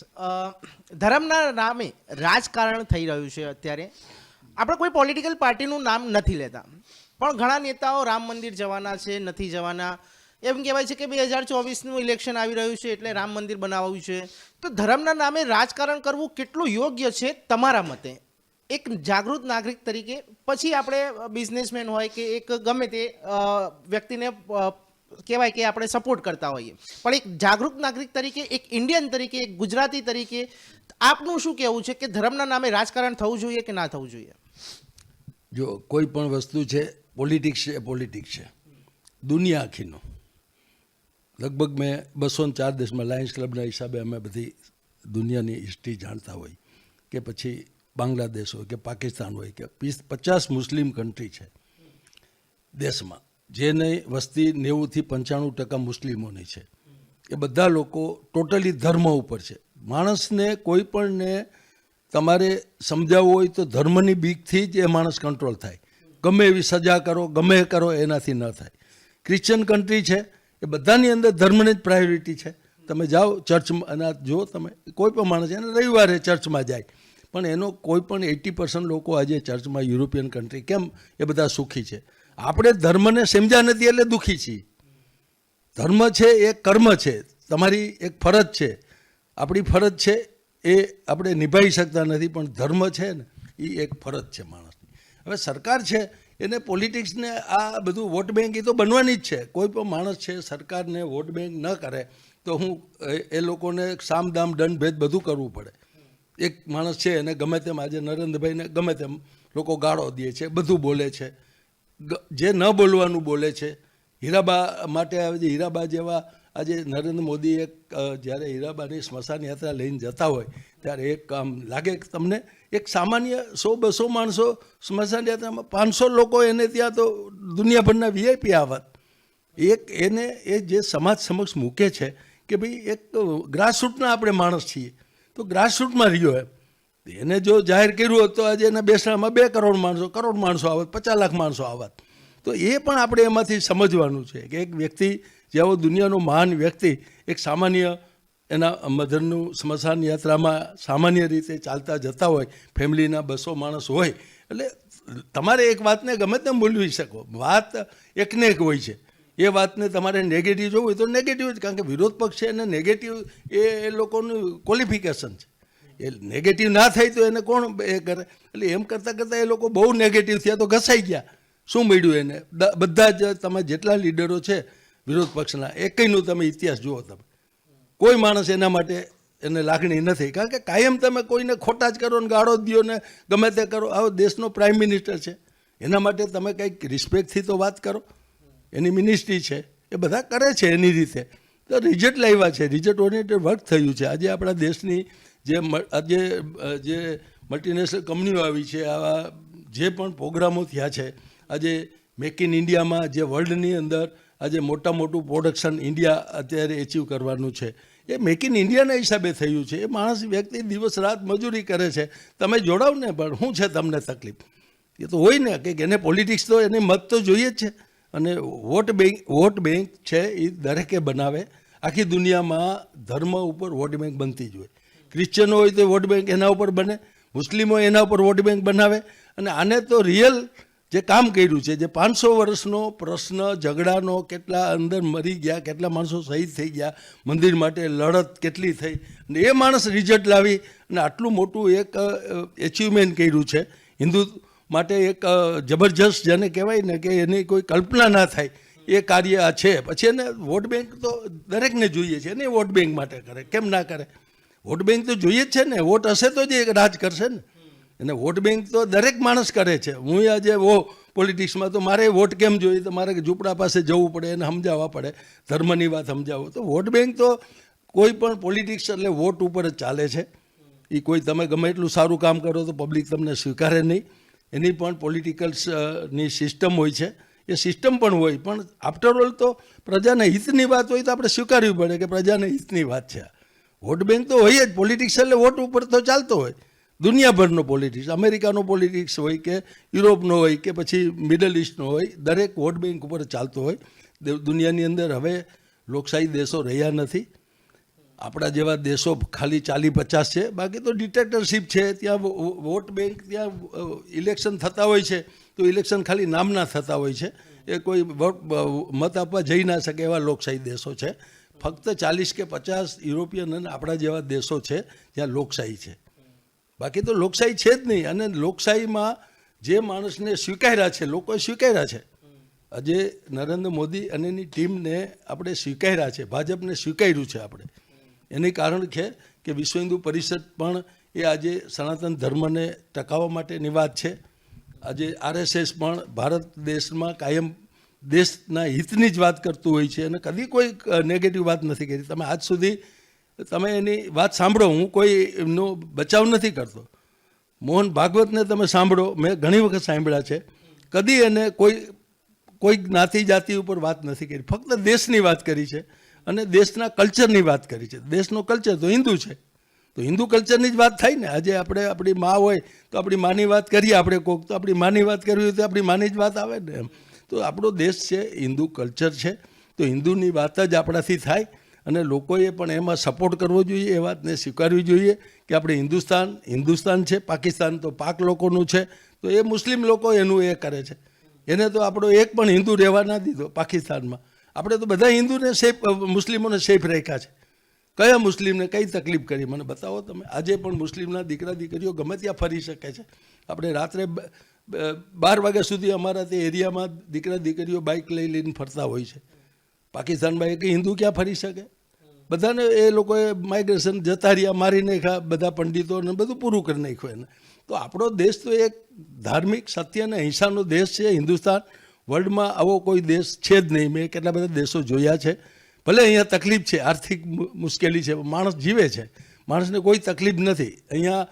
ધર્મના નામે રાજકારણ થઈ રહ્યું છે અત્યારે. આપણે કોઈ પોલિટિકલ પાર્ટીનું નામ નથી લેતા, પણ ઘણા નેતાઓ રામ મંદિર જવાના છે, નથી જવાના. એમ કહેવાય છે કે 2024નું ઇલેક્શન આવી રહ્યું છે એટલે રામ મંદિર બનાવવું છે. તો ધર્મના નામે રાજકારણ કરવું કેટલું યોગ્ય છે તમારા મતે, એક જાગૃત નાગરિક તરીકે? પછી આપણે બિઝનેસમેન હોય કે એક ગમે તે વ્યક્તિને કહેવાય કે આપણે સપોર્ટ કરતા હોઈએ, પણ એક જાગૃત નાગરિક તરીકે, એક ઇન્ડિયન તરીકે, એક ગુજરાતી તરીકે આપનું શું કહેવું છે કે ધર્મના નામે રાજકારણ થવું જોઈએ કે ના થવું જોઈએ? જો કોઈ પણ વસ્તુ છે, પોલિટિક્સ છે દુનિયા આખીનો. લગભગ મેં 204 દેશમાં લાયન્સ ક્લબના હિસાબે અમે બધી દુનિયાની હિસ્ટ્રી જાણતા હોય, કે પછી બાંગ્લાદેશ હોય કે પાકિસ્તાન હોય કે 50 મુસ્લિમ કન્ટ્રી છે દેશમાં, જેની વસ્તી 90થી 95% મુસ્લિમોની છે. એ બધા લોકો ટોટલી ધર્મ ઉપર છે. માણસને કોઈ પણને તમારે સમજાવવું હોય તો ધર્મની બીકથી જ એ માણસ કંટ્રોલ થાય. ગમે એવી સજા કરો, ગમે એ કરો, એનાથી ન થાય. ક્રિશ્ચન કન્ટ્રી છે, એ બધાની અંદર ધર્મને જ પ્રાયોરિટી છે. તમે જાઓ ચર્ચમાં અને જો તમે કોઈ પણ માણસ એને રવિવારે ચર્ચમાં જાય, પણ એનો કોઈ પણ 80% લોકો આજે ચર્ચમાં, યુરોપિયન કન્ટ્રી કેમ એ બધા સુખી છે? આપણે ધર્મને સમજ્યા નથી એટલે દુઃખી છીએ. ધર્મ છે એ કર્મ છે, તમારી એક ફરજ છે. આપણી ફરજ છે એ આપણે નિભાવી શકતા નથી, પણ ધર્મ છે ને એ એક ફરજ છે માણસની. હવે સરકાર છે એને પોલિટિક્સને આ બધું વોટ બેંક એ તો બનવાની જ છે. કોઈ પણ માણસ છે સરકારને વોટ બેંક ન કરે તો હું એ લોકોને સામ દામ દંડ ભેદ બધું કરવું પડે. એક માણસ છે એને ગમે તેમ, આજે નરેન્દ્રભાઈને ગમે તેમ લોકો ગાળો દે છે, બધું બોલે છે, જે ન બોલવાનું બોલે છે. હીરાબા માટે આવે છે. હીરાબા જેવા આજે નરેન્દ્ર મોદી એક જ્યારે હીરાબાની સ્મશાન યાત્રા લઈને જતા હોય ત્યારે એક આમ લાગે કે તમને એક સામાન્ય 100-200 માણસો સ્મશાન યાત્રામાં, 500 લોકો એને ત્યાં તો દુનિયાભરના વીઆઈપી આવત. એને એ જે સમાજ સમક્ષ મૂકે છે કે ભાઈ એક ગ્રાસરૂટના આપણે માણસ છીએ, તો ગ્રાસરૂટમાં રહ્યો એમ. એને જો જાહેર કર્યું હોત તો આજે એના બેસણામાં 2 કરોડ માણસો આવત, 50 લાખ માણસો આવત. તો એ પણ આપણે એમાંથી સમજવાનું છે કે એક વ્યક્તિ જેવો દુનિયાનો મહાન વ્યક્તિ એક સામાન્ય એના મધરનું સ્મશાન યાત્રામાં સામાન્ય રીતે ચાલતા જતા હોય, ફેમિલીના 200 માણસ હોય, એટલે તમારે એક વાતને ગમે તેમ બોલવી શકો. વાત એકને એક હોય છે. એ વાતને તમારે નેગેટિવ જોવું હોય તો નેગેટિવ જ, કારણ કે વિરોધ પક્ષ છે એને નેગેટિવ એ લોકોનું ક્વોલિફિકેશન છે. એ નેગેટિવ ના થાય તો એને કોણ એ કરે? એટલે એમ કરતાં એ લોકો બહુ નેગેટિવ થયા તો ઘસાઈ ગયા. શું મળ્યું એને? બધા જ તમે જેટલા લીડરો છે વિરોધ પક્ષના, એકયનું તમે ઇતિહાસ જુઓ, તમે કોઈ માણસ એના માટે એને લાગણી નથી, કારણ કે કાયમ તમે કોઈને ખોટા જ કરો ને ગાળો જ દો ને ગમે તે કરો. આવો દેશનો પ્રાઇમ મિનિસ્ટર છે, એના માટે તમે કંઈક રિસ્પેક્ટથી તો વાત કરો. એની મિનિસ્ટ્રી છે, એ બધા કરે છે એની રીતે. તો રિઝલ્ટ લાવ્યા છે, રિઝલ્ટ ઓરિએન્ટેડ વર્ક થયું છે. આજે આપણા દેશની જે મલ્ટીનેશનલ કંપનીઓ આવી છે, આવા જે પણ પ્રોગ્રામો થયા છે, આજે મેક ઇન ઇન્ડિયામાં જે વર્લ્ડની અંદર આજે મોટું પ્રોડક્શન ઇન્ડિયા અત્યારે એચીવ કરવાનું છે, એ મેક ઇન ઇન્ડિયાના હિસાબે થયું છે. એ માણસ વ્યક્તિ દિવસ રાત મજૂરી કરે છે, તમે જોડાવ ને, પણ શું છે તમને તકલીફ? એ તો હોય ને કે એને પોલિટિક્સ તો એને મત તો જોઈએ જ છે. અને વોટ બેંક છે એ દરેકે બનાવે. આખી દુનિયામાં ધર્મ ઉપર વોટ બેંક બનતી જ હોય. ક્રિશ્ચનો હોય તો વોટ બેંક એના ઉપર બને, મુસ્લિમો એના ઉપર વોટ બેંક બનાવે. અને આને તો રિયલ જે કામ કર્યું છે, જે 500 વર્ષનો પ્રશ્ન ઝઘડાનો, કેટલા અંદર મરી ગયા, કેટલા માણસો શહીદ થઈ ગયા, મંદિર માટે લડત કેટલી થઈ, અને એ માણસ રિઝલ્ટ લાવી અને આટલું મોટું એક એચિવમેન્ટ કર્યું છે હિન્દુ માટે. એક જબરજસ્ત જેને કહેવાય ને કે એની કોઈ કલ્પના ના થાય એ કાર્ય આ છે. પછી એને વોટ બેંક તો દરેકને જોઈએ છે, એને વોટ બેંક માટે કરે, કેમ ના કરે? વોટ બેંક તો જોઈએ જ છે ને. વોટ હશે તો જ એ રાજ કરશે ને. અને વોટ બેંક તો દરેક માણસ કરે છે. હું આજે પોલિટિક્સમાં તો મારે વોટ કેમ જોઈએ, તો મારે ઝૂંપડા પાસે જવું પડે, એને સમજાવવા પડે, ધર્મની વાત સમજાવો. તો વોટ બેંક તો કોઈ પણ પોલિટિક્સ એટલે વોટ ઉપર જ ચાલે છે. એ કોઈ તમે ગમે એટલું સારું કામ કરો તો પબ્લિક તમને સ્વીકારે નહીં. એની પણ પોલિટિકલ્સની સિસ્ટમ હોય છે, એ સિસ્ટમ પણ હોય. પણ આફ્ટરઓલ તો પ્રજાના હિતની વાત હોય તો આપણે સ્વીકારવી પડે કે પ્રજાના હિતની વાત છે. વોટ બેંક તો હોય જ. પોલિટિક્સ એટલે વોટ ઉપર તો ચાલતો હોય. દુનિયાભરનો પોલિટિક્સ, અમેરિકાનો પોલિટિક્સ હોય કે યુરોપનો હોય કે પછી મિડલ ઇસ્ટનો હોય, દરેક વોટ બેંક ઉપર ચાલતો હોય. દુનિયાની અંદર હવે લોકશાહી દેશો રહ્યા નથી. આપણા જેવા દેશો ખાલી 40-50 છે, બાકી તો ડિક્ટેટરશીપ છે. ત્યાં વોટ બેંક, ત્યાં ઇલેક્શન થતા હોય છે તો ઇલેક્શન ખાલી નામના થતા હોય છે. એ કોઈ મત આપવા જઈ ના શકે એવા લોકશાહી દેશો છે. ફક્ત 40 કે 50 યુરોપિયન અને આપણા જેવા દેશો છે જ્યાં લોકશાહી છે. બાકી તો લોકશાહી છે જ નહીં. અને લોકશાહીમાં જે માણસને સ્વીકાર્યા છે, લોકોએ સ્વીકાર્યા છે. આજે નરેન્દ્ર મોદી અને એની ટીમને આપણે સ્વીકાર્યા છે, ભાજપને સ્વીકાર્યું છે આપણે. એની કારણ છે કે વિશ્વ હિન્દુ પરિષદ પણ એ આજે સનાતન ધર્મને ટકાવવા માટેની વાત છે. આજે RSS પણ ભારત દેશમાં કાયમ દેશના હિતની જ વાત કરતું હોય છે અને કદી કોઈ નેગેટિવ વાત નથી કરી. તમે આજ સુધી તમે એની વાત સાંભળો, હું કોઈ એમનો બચાવ નથી કરતો. મોહન ભાગવતને તમે સાંભળો, મેં ઘણી વખત સાંભળ્યા છે. કદી એને કોઈ જ્ઞાતિ જાતિ ઉપર વાત નથી કરી, ફક્ત દેશની વાત કરી છે અને દેશના કલ્ચરની વાત કરી છે. દેશનો કલ્ચર તો હિન્દુ છે, તો હિન્દુ કલ્ચરની જ વાત થાય ને. આજે આપણે આપણી મા હોય તો આપણી માની વાત કરીએ, આપણે કોક તો આપણી માની વાત કરવી હોય તો આપણી માની જ વાત આવે ને. એમ તો આપણો દેશ છે, હિન્દુ કલ્ચર છે, તો હિન્દુની વાત જ આપણાથી થાય. અને લોકોએ પણ એમાં સપોર્ટ કરવો જોઈએ, એ વાતને સ્વીકારવી જોઈએ કે આપણે હિન્દુસ્તાન છે, પાકિસ્તાન તો પાક લોકોનું છે, તો એ મુસ્લિમ લોકો એનું એ કરે છે. એને તો આપણો એક પણ હિન્દુ રહેવા ના દીધો પાકિસ્તાનમાં. આપણે તો બધા હિન્દુને મુસ્લિમોને સેફ રાખ્યા છે. કયા મુસ્લિમને કઈ તકલીફ કરી મને બતાવો તમે. આજે પણ મુસ્લિમના દીકરા દીકરીઓ ગમે ત્યાં ફરી શકે છે. આપણે રાત્રે 12 વાગ્યા સુધી અમારા તે એરિયામાં દીકરા દીકરીઓ બાઇક લઈને ફરતા હોય છે. પાકિસ્તાનમાં એક હિન્દુ ક્યાં ફરી શકે? બધાને એ લોકોએ માઇગ્રેશન જતા રહ્યા, મારી નાખ્યા બધા પંડિતોને, બધું પૂરું કરી નાખ્યું એને. તો આપણો દેશ તો એક ધાર્મિક સત્ય અને અહિંસાનો દેશ છે. હિન્દુસ્તાન વર્લ્ડમાં આવો કોઈ દેશ છે જ નહીં. મેં કેટલા બધા દેશો જોયા છે. ભલે અહીંયા તકલીફ છે, આર્થિક મુશ્કેલી છે, માણસ જીવે છે, માણસને કોઈ તકલીફ નથી. અહીંયા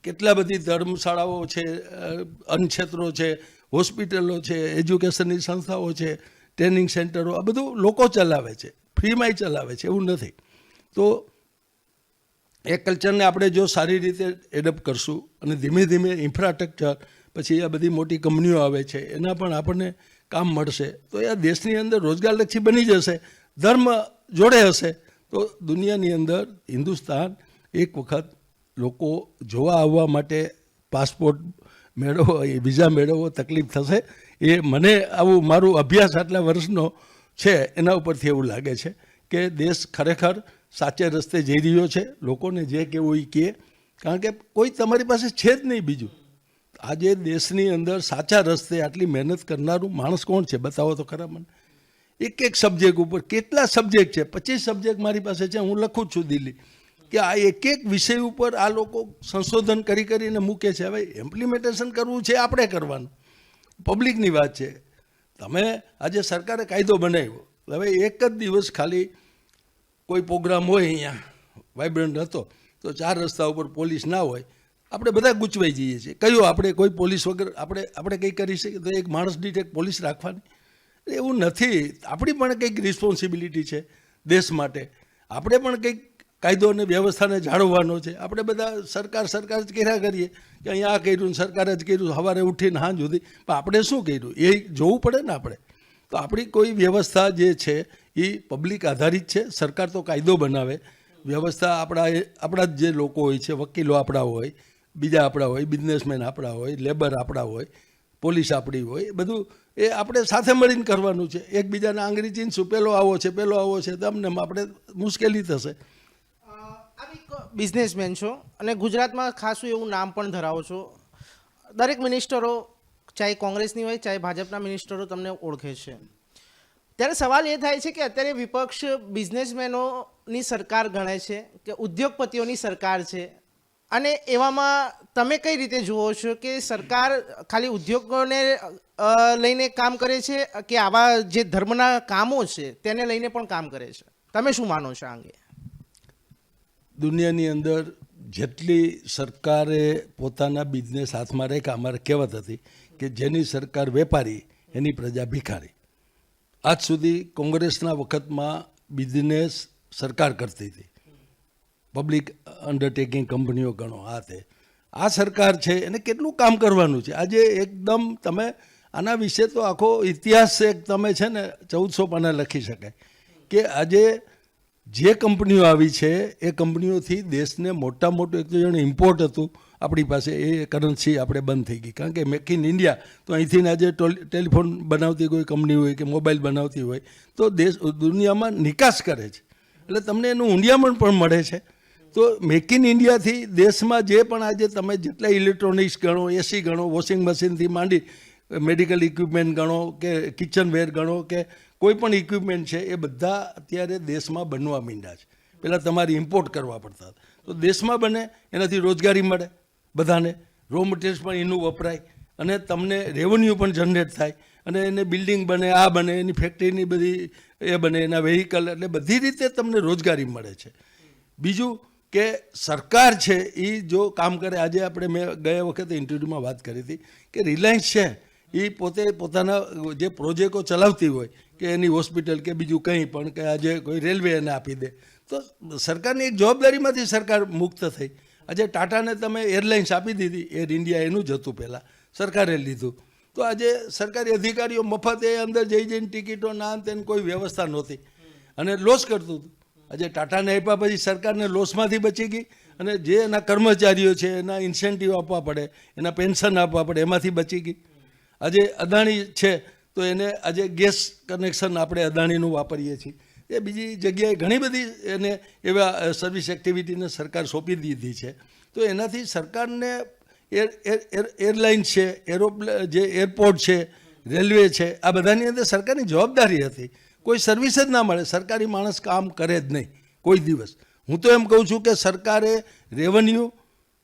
કેટલા બધી ધર્મશાળાઓ છે, અન્નક્ષેત્રો છે, હોસ્પિટલો છે, એજ્યુકેશનની સંસ્થાઓ છે, ટ્રેનિંગ સેન્ટરો, આ બધું લોકો ચલાવે છે, ફ્રીમાં ચલાવે છે, એવું નથી. તો એ કલ્ચરને આપણે જો સારી રીતે એડપ્ટ કરશું અને ધીમે ધીમે ઇન્ફ્રાસ્ટ્રક્ચર, પછી આ બધી મોટી કંપનીઓ આવે છે, એના પણ આપણને કામ મળશે તો એ દેશની અંદર રોજગારલક્ષી બની જશે. ધર્મ જોડે હશે તો દુનિયાની અંદર હિન્દુસ્તાન એક વખત લોકો જોવા આવવા માટે પાસપોર્ટ મેળવવો, વિઝા મેળવવો તકલીફ થશે. એ મને આવું મારું અભ્યાસ આટલા વર્ષનો છે એના ઉપરથી એવું લાગે છે કે દેશ ખરેખર સાચે રસ્તે જઈ રહ્યો છે. લોકોને જે કહેવું એ કહે, કારણ કે કોઈ તમારી પાસે છે જ નહીં બીજું. આજે દેશની અંદર સાચા રસ્તે આટલી મહેનત કરનારું માણસ કોણ છે બતાવો તો ખરા મને. એક સબ્જેક્ટ ઉપર કેટલા સબ્જેક્ટ છે, 25 સબ્જેક્ટ મારી પાસે છે, હું લખું જ છું દિલ્હી. કે આ એક એક વિષય ઉપર આ લોકો સંશોધન કરીને મૂકે છે. હવે ઇમ્પ્લિમેન્ટેશન કરવું છે આપણે કરવાનું, પબ્લિકની વાત છે. તમે આજે સરકારે કાયદો બનાવ્યો, હવે એક જ દિવસ ખાલી કોઈ પ્રોગ્રામ હોય અહીંયા વાઇબ્રન્ટ હતો તો 4 રસ્તા ઉપર પોલીસ ના હોય, આપણે બધા ગૂંચવાઈ જઈએ છીએ. કયો આપણે કોઈ પોલીસ વગર આપણે કંઈ કરી શકીએ? તો એક માણસ દીઠ એક પોલીસ રાખવાની? એવું નથી. આપણી પણ કંઈક રિસ્પોન્સિબિલિટી છે દેશ માટે. આપણે પણ કંઈક કાયદો અને વ્યવસ્થાને જાળવવાનો છે. આપણે બધા સરકાર જ કર્યા કરીએ કે અહીંયા આ કર્યું, સરકારે જ કર્યું, સવારે ઉઠીને સાંજ સુધી, પણ આપણે શું કર્યું એ જોવું પડે ને આપણે. તો આપણી કોઈ વ્યવસ્થા જે છે એ પબ્લિક આધારિત છે. સરકાર તો કાયદો બનાવે, વ્યવસ્થા આપણા જ જે લોકો હોય છે, વકીલો આપણા હોય, બીજા આપણા હોય, બિઝનેસમેન આપણા હોય, લેબર આપણા હોય, પોલીસ આપણી હોય, બધું એ આપણે સાથે મળીને કરવાનું છે. એકબીજાને આંગળી ચીંધશું, પેલો આવો છે તમને આપણે મુશ્કેલી થશે. આપ એક બિઝનેસમેન છો અને ગુજરાતમાં ખાસું એવું નામ પણ ધરાવો છો. દરેક મિનિસ્ટરો, ચાહે કોંગ્રેસની હોય ચાહે ભાજપના મિનિસ્ટરો, તમને ઓળખે છે. ત્યારે સવાલ એ થાય છે કે અત્યારે વિપક્ષ બિઝનેસમેનોની સરકાર ગણે છે કે ઉદ્યોગપતિઓની સરકાર છે, અને એવામાં તમે કઈ રીતે જુઓ છો કે સરકાર ખાલી ઉદ્યોગોને લઈને કામ કરે છે કે આવા જે ધર્મના કામો છે તેને લઈને પણ કામ કરે છે? તમે શું માનો છો આ અંગે? દુનિયાની અંદર જેટલી સરકારે પોતાના બિઝનેસ હાથમાં રાખ્યા, અમારે કહેવત હતી કે જેની સરકાર વેપારી એની પ્રજા ભિખારી. આજ સુધી કોંગ્રેસના વખતમાં બિઝનેસ સરકાર કરતી હતી, પબ્લિક અંડરટેકિંગ કંપનીઓ ગણો, આ સરકાર છે એને કેટલું કામ કરવાનું છે. આજે એકદમ તમે આના વિશે તો આખો ઇતિહાસ એક તમે છે ને 1400 પાના લખી શકાય કે આજે જે કંપનીઓ આવી છે એ કંપનીઓથી દેશને મોટું એક તો જેનું ઇમ્પોર્ટ હતું આપણી પાસે, એ કરન્સી આપણે બંધ થઈ ગઈ. કારણ કે મેક ઇન ઇન્ડિયા, તો અહીંથી આજે ટેલિફોન બનાવતી કોઈ કંપની હોય કે મોબાઈલ બનાવતી હોય તો દેશ દુનિયામાં નિકાસ કરે છે, એટલે તમને એનું ઊંડિયામણ પણ મળે છે. તો મેક ઇન ઇન્ડિયાથી દેશમાં જે પણ આજે તમે જેટલા ઇલેક્ટ્રોનિક્સ ગણો, એસી ગણો, વોશિંગ મશીનથી માંડી મેડિકલ ઇક્વિપમેન્ટ ગણો કે કિચનવેર ગણો કે કોઈ પણ ઇક્વિપમેન્ટ છે, એ બધા અત્યારે દેશમાં બનવા માંડ્યા છે. પહેલાં તમારે ઇમ્પોર્ટ કરવા પડતા હતા, તો દેશમાં બને, એનાથી રોજગારી મળે બધાને, રો મટીરિયલ્સ પણ એનું વપરાય અને તમને રેવન્યુ પણ જનરેટ થાય, અને એને બિલ્ડિંગ બને, આ બને, એની ફેક્ટરીની બધી એ બને, એના વેહિકલ, એટલે બધી રીતે તમને રોજગારી મળે છે. બીજું કે સરકાર છે એ જો કામ કરે, આજે આપણે મેં ગયા વખતે ઇન્ટરવ્યૂમાં વાત કરી હતી કે રિલાયન્સ છે એ પોતે પોતાના જે પ્રોજેક્ટો ચલાવતી હોય કે એની હોસ્પિટલ કે બીજું કંઈ પણ, કે આજે કોઈ રેલવે એને આપી દે, તો સરકારની એક જવાબદારીમાંથી સરકાર મુક્ત થઈ. આજે ટાટાને તમે એરલાઇન્સ આપી દીધી, એર ઇન્ડિયા એનું જ હતું પહેલાં, સરકારે લીધું, તો આજે સરકારી અધિકારીઓ મફત એ અંદર જઈને ટિકિટો ના તેને કોઈ વ્યવસ્થા નહોતી અને લોસ કરતું હતું. આજે ટાટાને આપ્યા પછી સરકારને લોસમાંથી બચી ગઈ, અને જે એના કર્મચારીઓ છે એના ઇન્સેન્ટિવ આપવા પડે, એના પેન્શન આપવા પડે, એમાંથી બચી ગઈ. આજે અદાણી છે તો એને આજે ગેસ કનેક્શન આપણે અદાણીનું વાપરીએ છીએ, એ બીજી જગ્યાએ ઘણી બધી એને એવા સર્વિસ એક્ટિવિટીને સરકાર સોંપી દીધી છે. તો એનાથી સરકારને એરલાઇન છે, જે એરપોર્ટ છે, રેલવે છે, આ બધાની અંદર સરકારની જવાબદારી હતી. કોઈ સર્વિસ જ ના મળે, સરકારી માણસ કામ કરે જ નહીં કોઈ દિવસ. હું તો એમ કહું છું કે સરકારે રેવન્યુ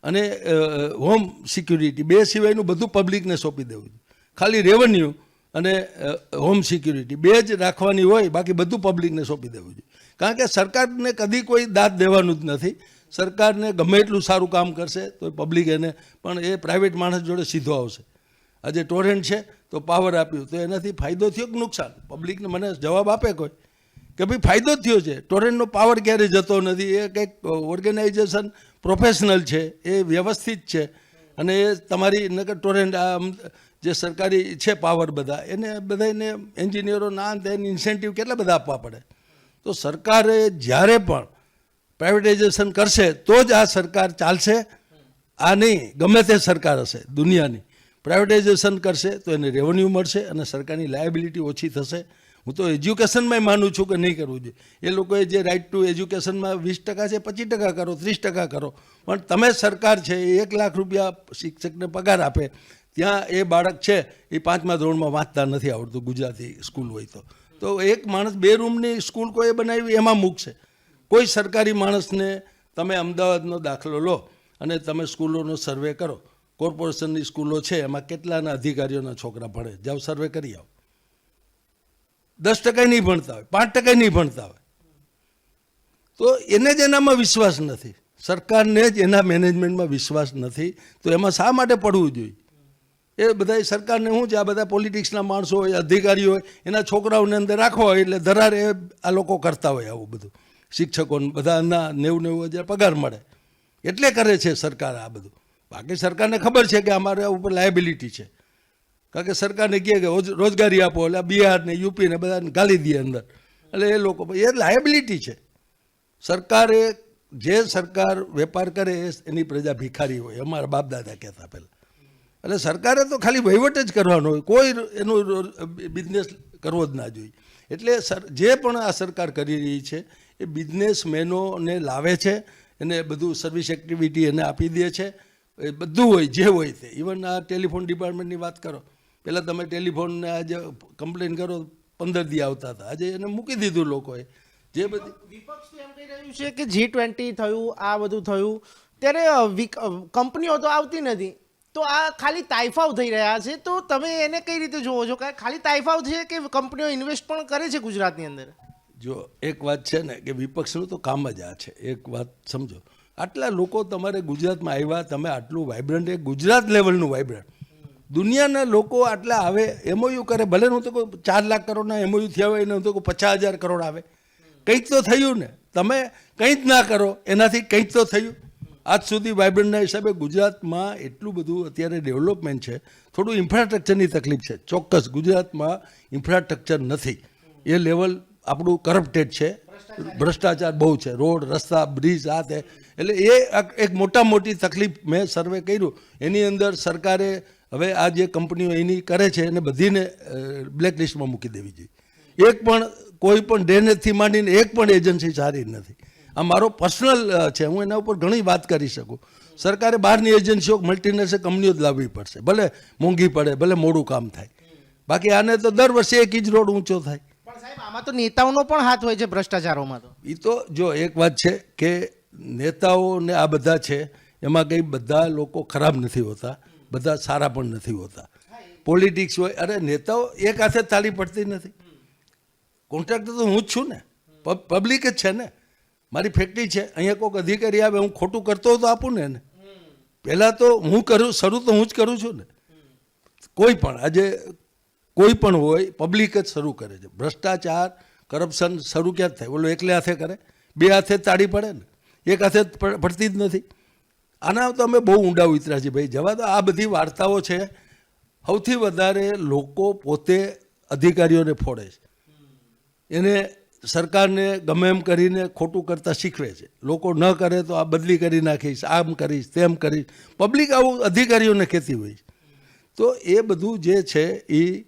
અને હોમ સિક્યુરિટી બે સિવાયનું બધું પબ્લિકને સોંપી દેવું જોઈએ. ખાલી રેવન્યુ અને હોમ સિક્યુરિટી બે જ રાખવાની હોય, બાકી બધું પબ્લિકને સોંપી દેવું જોઈએ. કારણ કે સરકારને કદી કોઈ દાદ દેવાનું જ નથી. સરકારને ગમે એટલું સારું કામ કરશે તો પબ્લિક એને પણ એ પ્રાઇવેટ માણસ જોડે સીધો આવશે. આજે ટોરેન્ટ છે તો પાવર આપ્યું તો એનાથી ફાયદો થયો કે નુકસાન? પબ્લિકને મને જવાબ આપે કોઈ કે ભાઈ ફાયદો જ થયો છે. ટોરેન્ટનો પાવર ક્યારેય જતો નથી. એ કંઈક ઓર્ગેનાઇઝેશન પ્રોફેશનલ છે, એ વ્યવસ્થિત છે, અને એ તમારી નકર ટોરેન્ટ આ જે સરકારી છે પાવર બધા બધાને એન્જિનિયરો ના તેને ઇન્સેન્ટિવ કેટલા બધા આપવા પડે. તો સરકારે જ્યારે પણ પ્રાઇવેટાઇઝેશન કરશે તો જ આ સરકાર ચાલશે. આ નહીં ગમે તે સરકાર હશે દુનિયાની, પ્રાઇવેટાઇઝેશન કરશે તો એને રેવન્યુ મળશે અને સરકારની લાયબિલિટી ઓછી થશે. હું તો એજ્યુકેશનમાં માનું છું કે નહીં કરવું જોઈએ. એ લોકોએ જે રાઇટ ટુ એજ્યુકેશનમાં 20% છે, 25% કરો, 30% કરો, પણ તમે સરકાર છે એ 1 લાખ રૂપિયા શિક્ષકને પગાર આપે, ત્યાં એ બાળક છે એ 5મા ધોરણમાં વાંચતા નથી આવડતું, ગુજરાતી સ્કૂલ હોય તો એક માણસ 2 રૂમની સ્કૂલ કોઈ બનાવી એમાં મૂકશે. કોઈ સરકારી માણસને તમે અમદાવાદનો દાખલો લો અને તમે સ્કૂલોનો સર્વે કરો, કોર્પોરેશનની સ્કૂલો છે એમાં કેટલાના અધિકારીઓના છોકરા ભણે, જાઓ સર્વે કરી આવો. 10% નહીં ભણતા હોય, 5% નહીં ભણતા હોય. તો એને જ એનામાં વિશ્વાસ નથી, સરકારને જ એના મેનેજમેન્ટમાં વિશ્વાસ નથી. તો એમાં શા માટે પડવું જોઈએ? એ બધા સરકારને શું છે, આ બધા પોલિટિક્સના માણસો હોય, અધિકારીઓ હોય, એના છોકરાઓને અંદર રાખવા હોય એટલે ધરારે આ લોકો કરતા હોય આવું બધું. શિક્ષકોને બધાના 90,000 પગાર મળે એટલે કરે છે સરકાર આ બધું. બાકી સરકારને ખબર છે કે અમારા ઉપર લાયબિલિટી છે, કારણ કે સરકારને કહે કે રોજગારી આપો એટલે બિહાર ને યુપી ને બધાને ગાલી દે અંદર, એટલે એ લોકો એ લાયબિલિટી છે. સરકારે જે સરકાર વેપાર કરે એની પ્રજા ભિખારી હોય, અમારા બાપ દાદા કહેતા પહેલાં. એટલે સરકારે તો ખાલી વહીવટ જ કરવાનો હોય, કોઈ એનો બિઝનેસ કરવો જ ના જોઈએ. એટલે જે પણ આ સરકાર કરી રહી છે એ બિઝનેસમેનોને લાવે છે, એને બધું સર્વિસ એક્ટિવિટી એને આપી દે છે, એ બધું હોય જે હોય તે. ઇવન આ ટેલિફોન ડિપાર્ટમેન્ટની વાત કરો, પહેલાં તમે ટેલિફોનને આજે કમ્પ્લેન કરો 15 દી આવતા હતા, આજે એને મૂકી દીધું લોકોએ. જે બધી વિપક્ષ એમ કહી રહ્યું છે કે G20 થયું, આ બધું થયું, ત્યારે કંપનીઓ તો આવતી નથી, તો આ ખાલી તાઇફાવ થઈ રહ્યા છે. તો તમે એને કઈ રીતે જોવો છો? ખાલી તાઇફાવ છે કે કંપનીઓ ઇન્વેસ્ટ પણ કરે છે ગુજરાતની અંદર? જો એક વાત છે ને કે વિપક્ષનું તો કામ જ આ છે. એક વાત સમજો, આટલા લોકો તમારે ગુજરાતમાં આવ્યા, તમે આટલું વાઇબ્રન્ટ, એક ગુજરાત લેવલનું વાઇબ્રન્ટ, દુનિયાના લોકો આટલા આવે, MOU કરે, ભલે હું તો કોઈ 4 લાખ કરોડના MOU થયા હોય ને, હું તો કોઈ 50,000 કરોડ આવે, કંઈક તો થયું ને. તમે કંઈ જ ના કરો એનાથી કંઈક તો થયું. આજ સુધી વાઇબ્રન્ટના હિસાબે ગુજરાતમાં એટલું બધું અત્યારે ડેવલપમેન્ટ છે. થોડું ઇન્ફ્રાસ્ટ્રક્ચરની તકલીફ છે, ચોક્કસ ગુજરાતમાં ઇન્ફ્રાસ્ટ્રક્ચર નથી, એ લેવલ આપણું કરપ્ટેડ છે, ભ્રષ્ટાચાર બહુ છે, રોડ રસ્તા બ્રિજ આ તે. એટલે એ એક મોટી તકલીફ મેં સર્વે કર્યું, એની અંદર સરકારે હવે આ જે કંપનીઓ એની કરે છે એને બધીને બ્લેકલિસ્ટમાં મૂકી દેવી જોઈએ. એક પણ કોઈ પણ ડ્રેનેજથી માંડીને એક પણ એજન્સી સારી નથી. આ મારો પર્સનલ છે, હું એના ઉપર ઘણી વાત કરી શકું. સરકારે બહારની એજન્સીઓ, મલ્ટીનેશનલ કંપનીઓ જ લાવવી પડશે, ભલે મોંઘી પડે, ભલે મોડું કામ થાય. બાકી આને તો દર વર્ષે એક જ રોડ ઊંચો થાય. પણ સાહેબ આમાં તો નેતાઓનો પણ હાથ હોય છે ભ્રષ્ટાચારોમાં. તો એ તો જો એક વાત છે કે નેતાઓ ને આ બધા છે એમાં કંઈ બધા લોકો ખરાબ નથી હોતા, બધા સારા પણ નથી હોતા. પોલિટિક્સ હોય, અરે નેતાઓ એક હાથે તાળી પડતી નથી. કોન્ટ્રાક્ટર તો હું જ છું ને, પબ્લિક જ છે ને. મારી ફેક્ટરી છે, અહીંયા કોઈક અધિકારી આવે, હું ખોટું કરતો હોય તો આપું ને એને. પહેલાં તો હું કરું, શરૂ તો હું જ કરું છું ને. કોઈ પણ આજે કોઈ પણ હોય, પબ્લિક જ શરૂ કરે છે. ભ્રષ્ટાચાર કરપ્શન શરૂ ક્યાં થાય? બોલો એકલે હાથે કરે? 2 હાથે તાળી પડે ને, એક હાથે પડતી જ નથી. આના તો અમે બહુ ઊંડા ઉતર્યા છીએ ભાઈ. જવા તો આ બધી વાર્તાઓ છે. સૌથી વધારે લોકો પોતે અધિકારીઓને ફોડે છે, એને સરકારને ગમે એમ કરીને ખોટું કરતાં શીખવે છે. લોકો ન કરે તો આ બદલી કરી નાખીશ, આમ કરીશ, તેમ કરીશ. પબ્લિક આવું અધિકારીઓને કહેતી હોય છે. તો એ બધું જે છે એ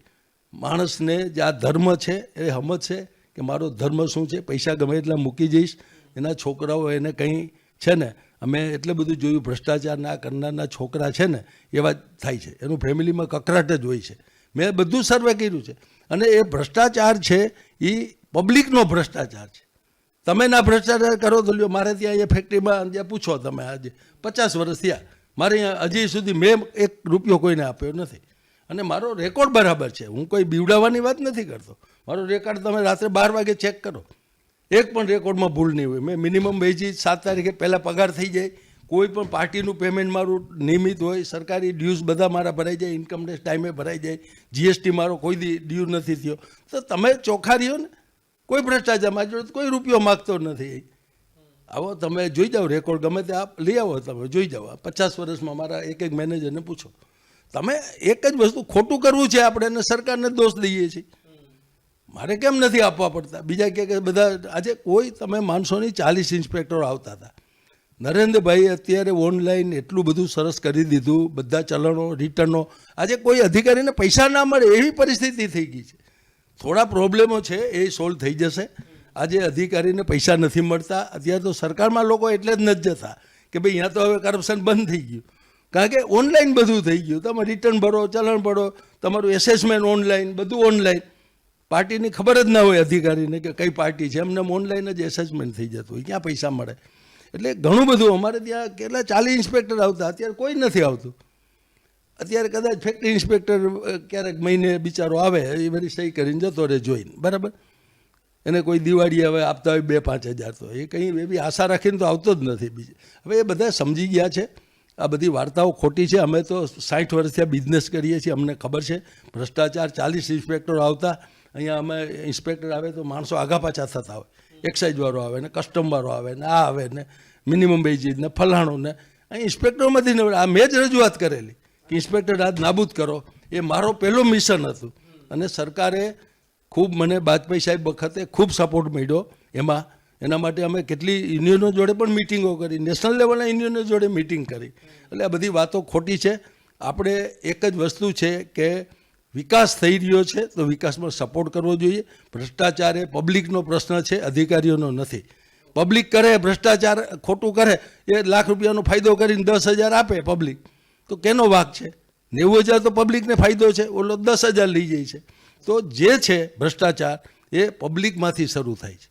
માણસને જે આ ધર્મ છે એ સમજશે કે મારો ધર્મ શું છે. પૈસા ગમે એટલા મૂકી જઈશ, એના છોકરાઓ એને કંઈ છે ને, અમે એટલે બધું જોયું, ભ્રષ્ટાચારના કરનારના છોકરા છે ને એવા જ થાય છે, એનું ફેમિલીમાં કકરાટ જ હોય છે. મેં બધું સર્વે કર્યું છે. અને એ ભ્રષ્ટાચાર છે એ પબ્લિકનો ભ્રષ્ટાચાર છે. તમે ના ભ્રષ્ટાચાર કરો તો લ્યો, મારે ત્યાં એ ફેક્ટરીમાં જ્યાં પૂછો તમે, આજે 50 વર્ષ થયા, મારે અહીંયા હજી સુધી મેં 1 રૂપિયો કોઈને આપ્યો નથી. અને મારો રેકોર્ડ બરાબર છે, હું કોઈ બીવડાવવાની વાત નથી કરતો. મારો રેકોર્ડ તમે રાત્રે 12 વાગે ચેક કરો, એક પણ રેકોર્ડમાં ભૂલ નહીં હોય. મેં મિનિમમ વેજી 7 તારીખે પહેલાં પગાર થઈ જાય, કોઈ પણ પાર્ટીનું પેમેન્ટ મારું નિયમિત હોય, સરકારી ડ્યુઝ બધા મારા ભરાઈ જાય, ઇન્કમ ટેક્સ ટાઈમે ભરાઈ જાય, GST મારો કોઈ ડ્યુ નથી થયો. તો તમે ચોખ્ખા રહ્યો ને, કોઈ ભ્રષ્ટાચારમાં જોડે કોઈ રૂપિયો માગતો નથી. આવો તમે જોઈ જાઓ રેકોર્ડ, ગમે તે આપ લઈ આવો, તમે જોઈ જાઓ. 50 વર્ષમાં મારા એક મેનેજરને પૂછો. તમે એક જ વસ્તુ ખોટું કરવું છે, આપણે એને સરકારને દોષ દઈએ છીએ. મારે કેમ નથી આપવા પડતા? બીજા કે બધા આજે કોઈ તમે માનસો નહીં, 40 ઇન્સ્પેક્ટરો આવતા હતા. નરેન્દ્રભાઈ અત્યારે ઓનલાઈન એટલું બધું સરસ કરી દીધું, બધા ચલણો રિટર્નો. આજે કોઈ અધિકારીને પૈસા ના મળે એવી પરિસ્થિતિ થઈ ગઈ છે. થોડા પ્રોબ્લેમો છે એ સોલ્વ થઈ જશે. આજે અધિકારીને પૈસા નથી મળતા. અત્યારે તો સરકારમાં લોકો એટલે જ નથી જતા કે ભાઈ અહીંયા તો હવે કરપ્શન બંધ થઈ ગયું, કારણ કે ઓનલાઈન બધું થઈ ગયું. તમે રિટર્ન ભરો, ચલણ ભરો, તમારું એસેસમેન્ટ ઓનલાઈન, બધું ઓનલાઈન. પાર્ટીની ખબર જ ના હોય અધિકારીને કે કઈ પાર્ટી છે, એમને ઓનલાઈન જ એસેસમેન્ટ થઈ જતું હોય. ક્યાં પૈસા મળે? એટલે ઘણું બધું અમારે ત્યાં કેટલા 40 ઇન્સ્પેક્ટર આવતા, અત્યારે કોઈ નથી આવતું. અત્યારે કદાચ ફેક્ટરી ઇન્સ્પેક્ટર ક્યારેક મહિને બિચારો આવે, એ બધી સહી કરીને જતો રહે જોઈને, બરાબર. એને કોઈ દિવાળી હવે આપતા હોય 2-5 હજાર, તો એ કંઈ એવી આશા રાખીને તો આવતો જ નથી. બીજી હવે એ બધા સમજી ગયા છે આ બધી વાર્તાઓ ખોટી છે. અમે તો 60 વર્ષથી બિઝનેસ કરીએ છીએ, અમને ખબર છે ભ્રષ્ટાચાર. 40 ઇન્સ્પેક્ટરો આવતા, અહીંયા અમે ઇન્સ્પેક્ટર આવે તો માણસો આગા પાછા થતા હોય. એક્સાઇઝવાળો આવે ને કસ્ટમવાળો આવે ને આ આવે ને મિનિમમ વેજીસ ને ફલાણું ને, અહીં ઇન્સ્પેક્ટરોમાંથી ને આ મેં જ રજૂઆત કરેલી કે ઇન્સ્પેક્ટર રાજ નાબૂદ કરો. એ મારો પહેલું મિશન હતું અને સરકારે ખૂબ મને વાજપેયી સાહેબ વખતે ખૂબ સપોર્ટ મળ્યો એમાં. એના માટે અમે કેટલી યુનિયનો જોડે પણ મિટિંગો કરી, નેશનલ લેવલના યુનિયનો જોડે મિટિંગ કરી. એટલે આ બધી વાતો ખોટી છે. આપણે એક જ વસ્તુ છે કે વિકાસ થઈ રહ્યો છે તો વિકાસમાં સપોર્ટ કરવો જોઈએ. ભ્રષ્ટાચાર એ પબ્લિકનો પ્રશ્ન છે, અધિકારીઓનો નથી. પબ્લિક કરે ભ્રષ્ટાચાર, ખોટું કરે, એ લાખ રૂપિયાનો ફાયદો કરીને 10,000 આપે પબ્લિક, તો કેનો વાંક છે? 90,000 તો પબ્લિકને ફાયદો છે, ઓલો 10,000 લઈ જાય છે. તો જે છે ભ્રષ્ટાચાર એ પબ્લિકમાંથી શરૂ થાય છે.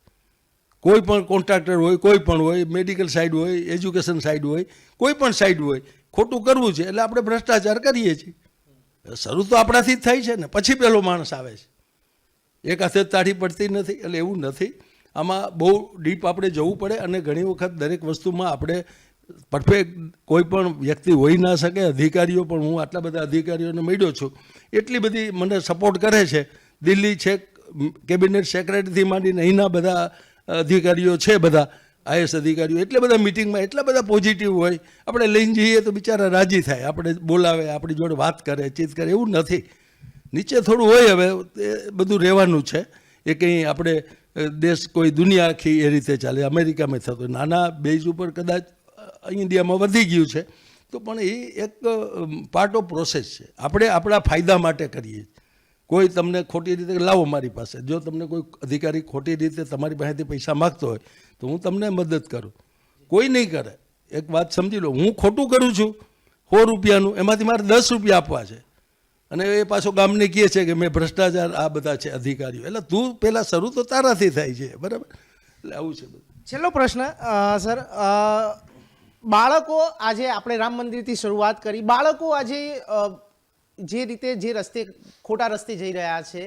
કોઈ પણ કોન્ટ્રાક્ટર હોય, કોઈ પણ હોય, મેડિકલ સાઇડ હોય, એજ્યુકેશન સાઇડ હોય, કોઈ પણ સાઇડ હોય, ખોટું કરવું છે એટલે આપણે ભ્રષ્ટાચાર કરીએ છીએ. શરૂ તો આપણાથી જ થાય છે ને, પછી પેલો માણસ આવે છે. એક હાથે તાળી પડતી નથી. એટલે એવું નથી, આમાં બહુ ડીપ આપણે જવું પડે. અને ઘણી વખત દરેક વસ્તુમાં આપણે પરફેક્ટ કોઈ પણ વ્યક્તિ હોઈ ના શકે. અધિકારીઓ પણ, હું આટલા બધા અધિકારીઓને મળ્યો છું, એટલી બધી મને સપોર્ટ કરે છે. દિલ્હી છે, કેબિનેટ સેક્રેટરીથી માંડીને અહીંના બધા અધિકારીઓ છે, બધા આઈએસ અધિકારીઓ, એટલે બધા મિટિંગમાં એટલા બધા પોઝિટિવ હોય. આપણે લઈને જઈએ તો બિચારા રાજી થાય, આપણે બોલાવે, આપણી જોડે વાત કરે, ચીત કરે. એવું નથી, નીચે થોડું હોય. હવે એ બધું રહેવાનું છે. એ કંઈ આપણે દેશ કોઈ દુનિયા આખી એ રીતે ચાલે. અમેરિકામાં થતું નાના બેઝ ઉપર કદાચ ઇન્ડિયામાં વધી ગયું છે, તો પણ એ એક પાર્ટ ઓફ પ્રોસેસ છે. આપણે આપણા ફાયદા માટે કરીએ. કોઈ તમને ખોટી રીતે લાવો મારી પાસે, જો તમને કોઈ અધિકારી ખોટી રીતે તમારી પાસેથી પૈસા માગતો હોય તો હું તમને મદદ કરું. કોઈ નહીં કરે. એક વાત સમજી લો, હું ખોટું કરું છું 100 રૂપિયાનું, એમાંથી મારે 10 રૂપિયા આપવા છે, અને એ પાછો ગામને કહે છે કે મેં ભ્રષ્ટાચાર આ બધા છે અધિકારીઓ. એટલે તું પહેલાં શરૂ તો તારાથી થાય છે, બરાબર. એટલે આવું છે બધું. છેલ્લો પ્રશ્ન સર, બાળકો આજે આપણે રામ મંદિરથી શરૂઆત કરી, બાળકો આજે જે રીતે જે રસ્તે ખોટા રસ્તે જઈ રહ્યા છે,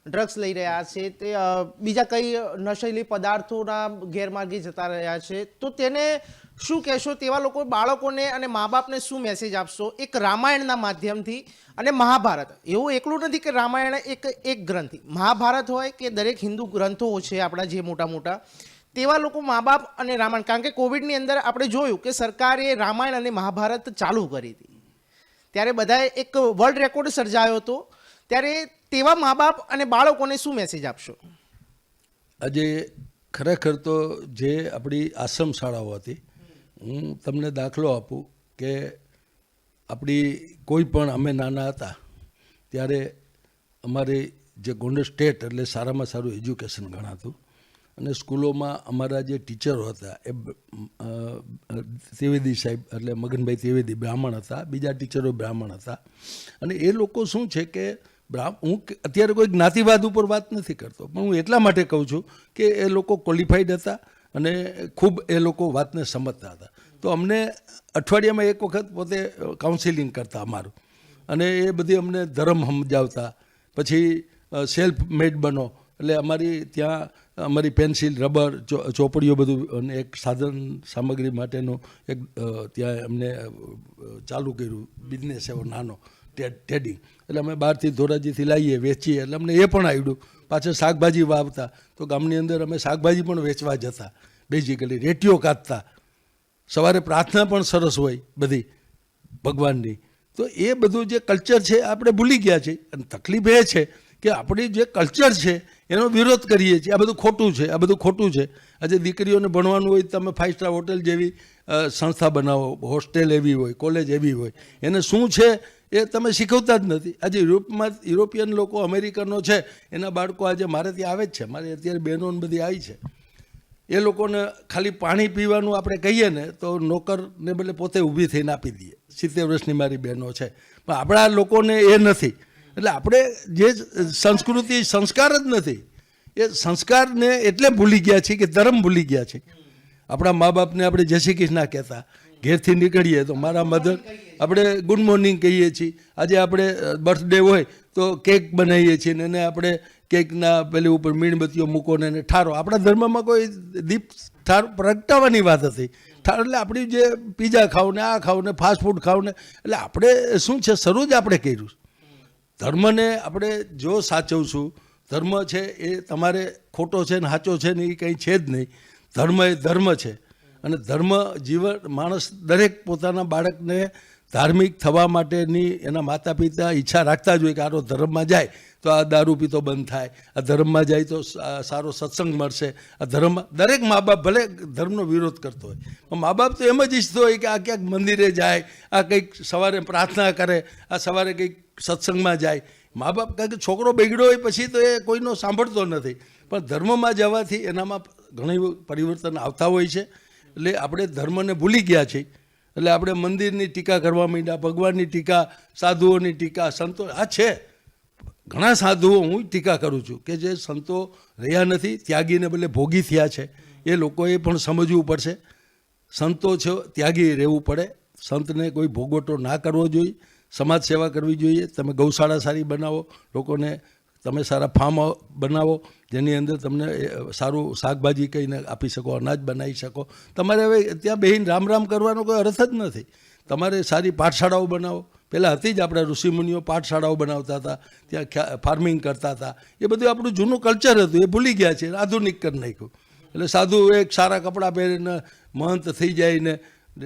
ડ્રગ્સ લઈ રહ્યા છે, તે બીજા કઈ નશીલી પદાર્થોના ગેરમાર્ગે જતા રહ્યા છે, તો તેને શું કહેશો? તેવા લોકો, બાળકોને અને મા બાપને શું મેસેજ આપશો એક રામાયણના માધ્યમથી? અને મહાભારત એવું એકલું નથી કે રામાયણ એક ગ્રંથ, મહાભારત હોય કે દરેક હિન્દુ ગ્રંથો છે આપણા જે મોટા મોટા, તેવા લોકો મા બાપ અને રામાયણ, કારણ કે કોવિડની અંદર આપણે જોયું કે સરકારે રામાયણ અને મહાભારત ચાલુ કરી હતી, ત્યારે બધાએ એક વર્લ્ડ રેકોર્ડ સર્જાયો હતો. ત્યારે તેવા મા બાપ અને બાળકોને શું મેસેજ આપશો? આજે ખરેખર તો જે આપણી આશ્રમ શાળાઓ હતી, હું તમને દાખલો આપું કે આપણી કોઈ પણ, અમે નાના હતા ત્યારે અમારી જે ગોંડલ સ્ટેટ એટલે સારામાં સારું એજ્યુકેશન ગણાતું, અને સ્કૂલોમાં અમારા જે ટીચરો હતા એ ત્રિવેદી સાહેબ એટલે મગનભાઈ ત્રિવેદી બ્રાહ્મણ હતા, બીજા ટીચરો બ્રાહ્મણ હતા. અને એ લોકો શું છે કે હું અત્યારે કોઈ જ્ઞાતિવાદ ઉપર વાત નથી કરતો, પણ હું એટલા માટે કહું છું કે એ લોકો ક્વોલિફાઈડ હતા અને ખૂબ એ લોકો વાતને સમજતા હતા. તો અમને અઠવાડિયામાં એક વખત પોતે કાઉન્સિલિંગ કરતા અમારું, અને એ બધી અમને ધર્મ સમજાવતા. પછી સેલ્ફ મેડ બનો, એટલે અમારી ત્યાં અમારી પેન્સિલ, રબર, ચોપડીઓ બધું, અને એક સાધન સામગ્રી માટેનું એક ત્યાં અમને ચાલુ કર્યું બિઝનેસ એવો નાનો ટ્રેડિંગ. એટલે અમે બહારથી ધોરાજીથી લાવીએ, વેચીએ, એટલે અમને એ પણ આવડ્યું. પાછળ શાકભાજી વાવતા, તો ગામની અંદર અમે શાકભાજી પણ વેચવા જતા, બેઝિકલી રેટીઓ કાઢતા. સવારે પ્રાર્થના પણ સરસ હોય બધી ભગવાનની. તો એ બધું જે કલ્ચર છે આપણે ભૂલી ગયા છીએ. અને તકલીફ એ છે કે આપણી જે કલ્ચર છે એનો વિરોધ કરીએ છીએ. આ બધું ખોટું છે, આ બધું ખોટું છે. આજે દીકરીઓને ભણવાનું હોય, તમે 5 સ્ટાર હોટલ જેવી સંસ્થા બનાવો, હોસ્ટેલ એવી હોય, કોલેજ એવી હોય, એને શું છે એ તમે શીખવતા જ નથી. આજે યુરોપિયન લોકો, અમેરિકનો છે, એના બાળકો આજે મારે ત્યાં આવે જ છે. મારે અત્યારે બહેનો બધી આવી છે. એ લોકોને ખાલી પાણી પીવાનું આપણે કહીએ ને તો નોકરને બદલે પોતે ઊભી થઈને આપી દઈએ. 70 વર્ષની મારી બહેનો છે, પણ આપણા લોકોને એ નથી. એટલે આપણે જે સંસ્કૃતિ, સંસ્કાર જ નથી. એ સંસ્કારને એટલે ભૂલી ગયા છીએ કે ધર્મ ભૂલી ગયા છે. આપણા મા બાપને આપણે જય શ્રી કૃષ્ણ કહેતા, ઘેરથી નીકળીએ તો મારા મધર આપણે ગુડ મોર્નિંગ કહીએ છીએ. આજે આપણે બર્થડે હોય તો કેક બનાવીએ છીએ ને એને આપણે કેકના પેલી ઉપર મીણબત્તીઓ મૂકો ને એને ઠારો. આપણા ધર્મમાં કોઈ દીપ ઠાર પ્રગટાવવાની વાત હતી. એટલે આપણી જે પીઝા ખાવ ને આ ખાવ ને ફાસ્ટ ફૂડ ખાવ ને, એટલે આપણે શું છે શરૂ જ આપણે કર્યું. ધર્મને આપણે જો સાચવશું, ધર્મ છે એ તમારે ખોટો છે ને સાચો છે ને એ કંઈ છે જ નહીં. ધર્મ એ ધર્મ છે અને ધર્મ જીવન માણસ દરેક પોતાના બાળકને ધાર્મિક થવા માટેની એના માતા પિતા ઈચ્છા રાખતા જ હોય કે આરો ધર્મમાં જાય તો આ દારૂ પીતો બંધ થાય, આ ધર્મમાં જાય તો સારો સત્સંગ મળશે. આ ધર્મમાં દરેક મા બાપ ભલે ધર્મનો વિરોધ કરતો હોય પણ મા બાપ તો એમ જ ઈચ્છતો હોય કે આ ક્યાંક મંદિરે જાય, આ કંઈક સવારે પ્રાર્થના કરે, આ સવારે કંઈક સત્સંગમાં જાય. મા બાપ કારણ કે છોકરો બગડ્યો હોય પછી તો એ કોઈનો સાંભળતો નથી, પણ ધર્મમાં જવાથી એનામાં ઘણી પરિવર્તન આવતા હોય છે. એટલે આપણે ધર્મને ભૂલી ગયા છીએ. એટલે આપણે મંદિરની ટીકા કરવા માંડ્યા, ભગવાનની ટીકા, સાધુઓની ટીકા, સંતો. આ છે ઘણા સાધુઓ હું ટીકા કરું છું કે જે સંતો રહ્યા નથી, ત્યાગીને બદલે ભોગી થયા છે. એ લોકોએ પણ સમજવું પડશે. સંતો છે ત્યાગી રહેવું પડે. સંતને કોઈ ભોગવટો ના કરવો જોઈએ, સમાજ સેવા કરવી જોઈએ. તમે ગૌશાળા સારી બનાવો, લોકોને તમે સારા ફાર્મ બનાવો જેની અંદર તમને સારું શાકભાજી કહીને આપી શકો, અનાજ બનાવી શકો. તમારે હવે ત્યાં બેહીને રામ રામ કરવાનો કોઈ અર્થ જ નથી. તમારે સારી પાઠશાળાઓ બનાવો. પહેલાં હતી જ આપણા ઋષિમુનિઓ પાઠશાળાઓ બનાવતા હતા, ત્યાં ફાર્મિંગ કરતા હતા. એ બધું આપણું જૂનું કલ્ચર હતું, એ ભૂલી ગયા છે, આધુનિક કરી નાખ્યું. એટલે સાધુ એક સારા કપડાં પહેરીને મહંત થઈ જાય ને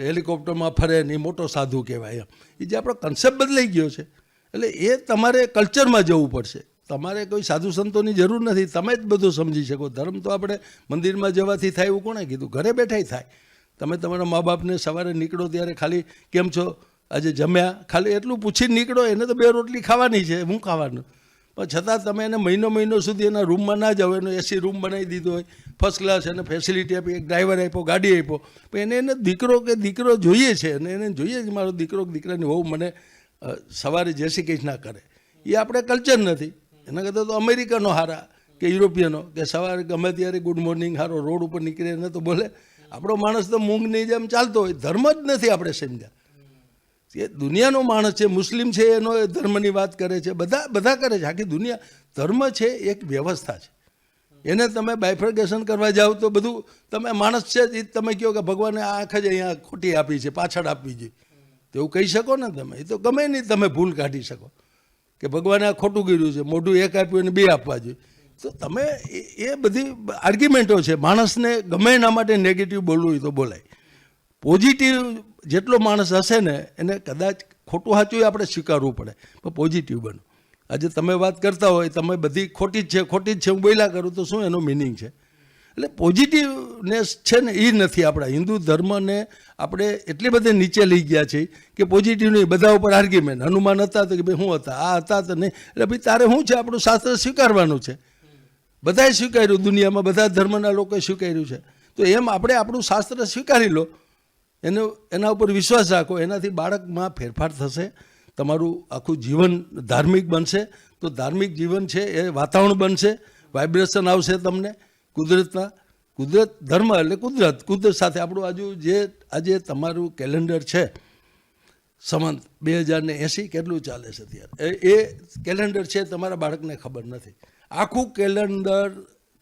હેલિકોપ્ટરમાં ફરે ને એ મોટો સાધુ કહેવાય. એ જે આપણો કન્સેપ્ટ બદલાઈ ગયો છે. એટલે એ તમારે કલ્ચરમાં જવું પડશે. તમારે કોઈ સાધુ સંતોની જરૂર નથી, તમે જ બધું સમજી શકો. ધર્મ તો આપણે મંદિરમાં જવાથી થાય એવું કોણે કીધું? ઘરે બેઠાય થાય. તમે તમારા મા બાપને સવારે નીકળો ત્યારે ખાલી કેમ છો, આજે જમ્યા, ખાલી એટલું પૂછીને નીકળો. એને તો 2 રોટલી ખાવાની છે, હું ખાવાનું. પણ છતાં તમે એને મહિનો સુધી એના રૂમમાં ના જાઓ. એનો એસી રૂમ બનાવી દીધો હોય, ફર્સ્ટ ક્લાસ એને ફેસિલિટી આપી, એક ડ્રાઈવર આપ્યો, ગાડી આપ્યો, પણ એને દીકરો જોઈએ છે અને એને જોઈએ કે મારો દીકરો દીકરાની વહુ મને સવારે જય શ્રી કૃષ્ણ કરે. એ આપણે કલ્ચર નથી. એના કરતાં તો અમેરિકનો હારા કે યુરોપિયનો કે સવારે ગમે ત્યારે ગુડ મોર્નિંગ હારો રોડ ઉપર નીકળે એને તો બોલે. આપણો માણસ તો મૂંગની જેમ ચાલતો હોય. ધર્મ જ નથી આપણે સમજ્યા. એ દુનિયાનો માણસ છે, મુસ્લિમ છે, એનો ધર્મની વાત કરે છે, બધા કરે છે. આખી દુનિયા ધર્મ છે એક વ્યવસ્થા છે. એને તમે બાયફર્ગેશન કરવા જાઓ તો બધું તમે માણસ છે એ તમે કહો કે ભગવાને આંખ જ અહીંયા ખોટી આપી છે, પાછળ આપવી જોઈએ તો એવું કહી શકો ને તમે? એ તો ગમે નહીં તમે ભૂલ કાઢી શકો કે ભગવાને આ ખોટું કર્યું છે, મોઢું એક આપ્યું અને 2 આપવા જોઈએ. તો તમે એ બધી આર્ગ્યુમેન્ટો છે. માણસને ગમે એના માટે નેગેટિવ બોલવું હોય તો બોલાય. પોઝિટિવ જેટલો માણસ હશે ને એને કદાચ ખોટું સાચું આપણે સ્વીકારવું પડે, પણ પોઝિટિવ બનો. આજે તમે વાત કરતા હોય તમે બધી ખોટી જ છે હું બોલ્યા કરું તો શું એનો મિનિંગ છે? એટલે પોઝિટિવનેસ છે ને એ નથી. આપણા હિન્દુ ધર્મને આપણે એટલી બધે નીચે લઈ ગયા છે કે પોઝિટિવ નહીં, બધા ઉપર આર્ગ્યુમેન્ટ. હનુમાન હતા તો કે ભાઈ શું હતા, આ હતા તો નહીં. એટલે ભાઈ તારે શું છે? આપણું શાસ્ત્ર સ્વીકારવાનું છે. બધાએ સ્વીકાર્યું, દુનિયામાં બધા ધર્મના લોકોએ સ્વીકાર્યું છે. તો એમ આપણે આપણું શાસ્ત્ર સ્વીકારી લો, એના ઉપર વિશ્વાસ રાખો. એનાથી બાળકમાં ફેરફાર થશે. તમારું આખું જીવન ધાર્મિક બનશે. તો ધાર્મિક જીવન છે એ વાતાવરણ બનશે, વાઇબ્રેશન આવશે તમને કુદરતના. કુદરત ધર્મ એટલે કુદરત સાથે આપણું આજે તમારું કેલેન્ડર છે સંવત 2080 કેટલું ચાલે છે અત્યારે, એ કેલેન્ડર છે તમારા બાળકને ખબર નથી. આખું કેલેન્ડર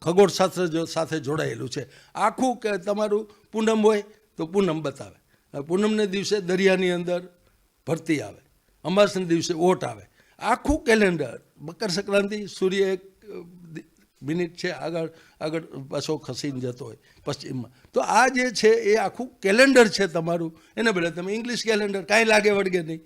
ખગોળશાસ્ત્ર સાથે જોડાયેલું છે. આખું કે તમારું પૂનમ હોય તો પૂનમ બતાવે. પૂનમને દિવસે દરિયાની અંદર ભરતી આવે, અમાસના દિવસે ઓટ આવે. આખું કેલેન્ડર, મકર સંક્રાંતિ સૂર્ય 1 મિનિટ છે આગળ પાછો ખસીને જતો હોય પશ્ચિમમાં. તો આ જે છે એ આખું કેલેન્ડર છે તમારું. એને બદલે તમે ઇંગ્લિશ કેલેન્ડર કાંઈ લાગે વળગે નહીં.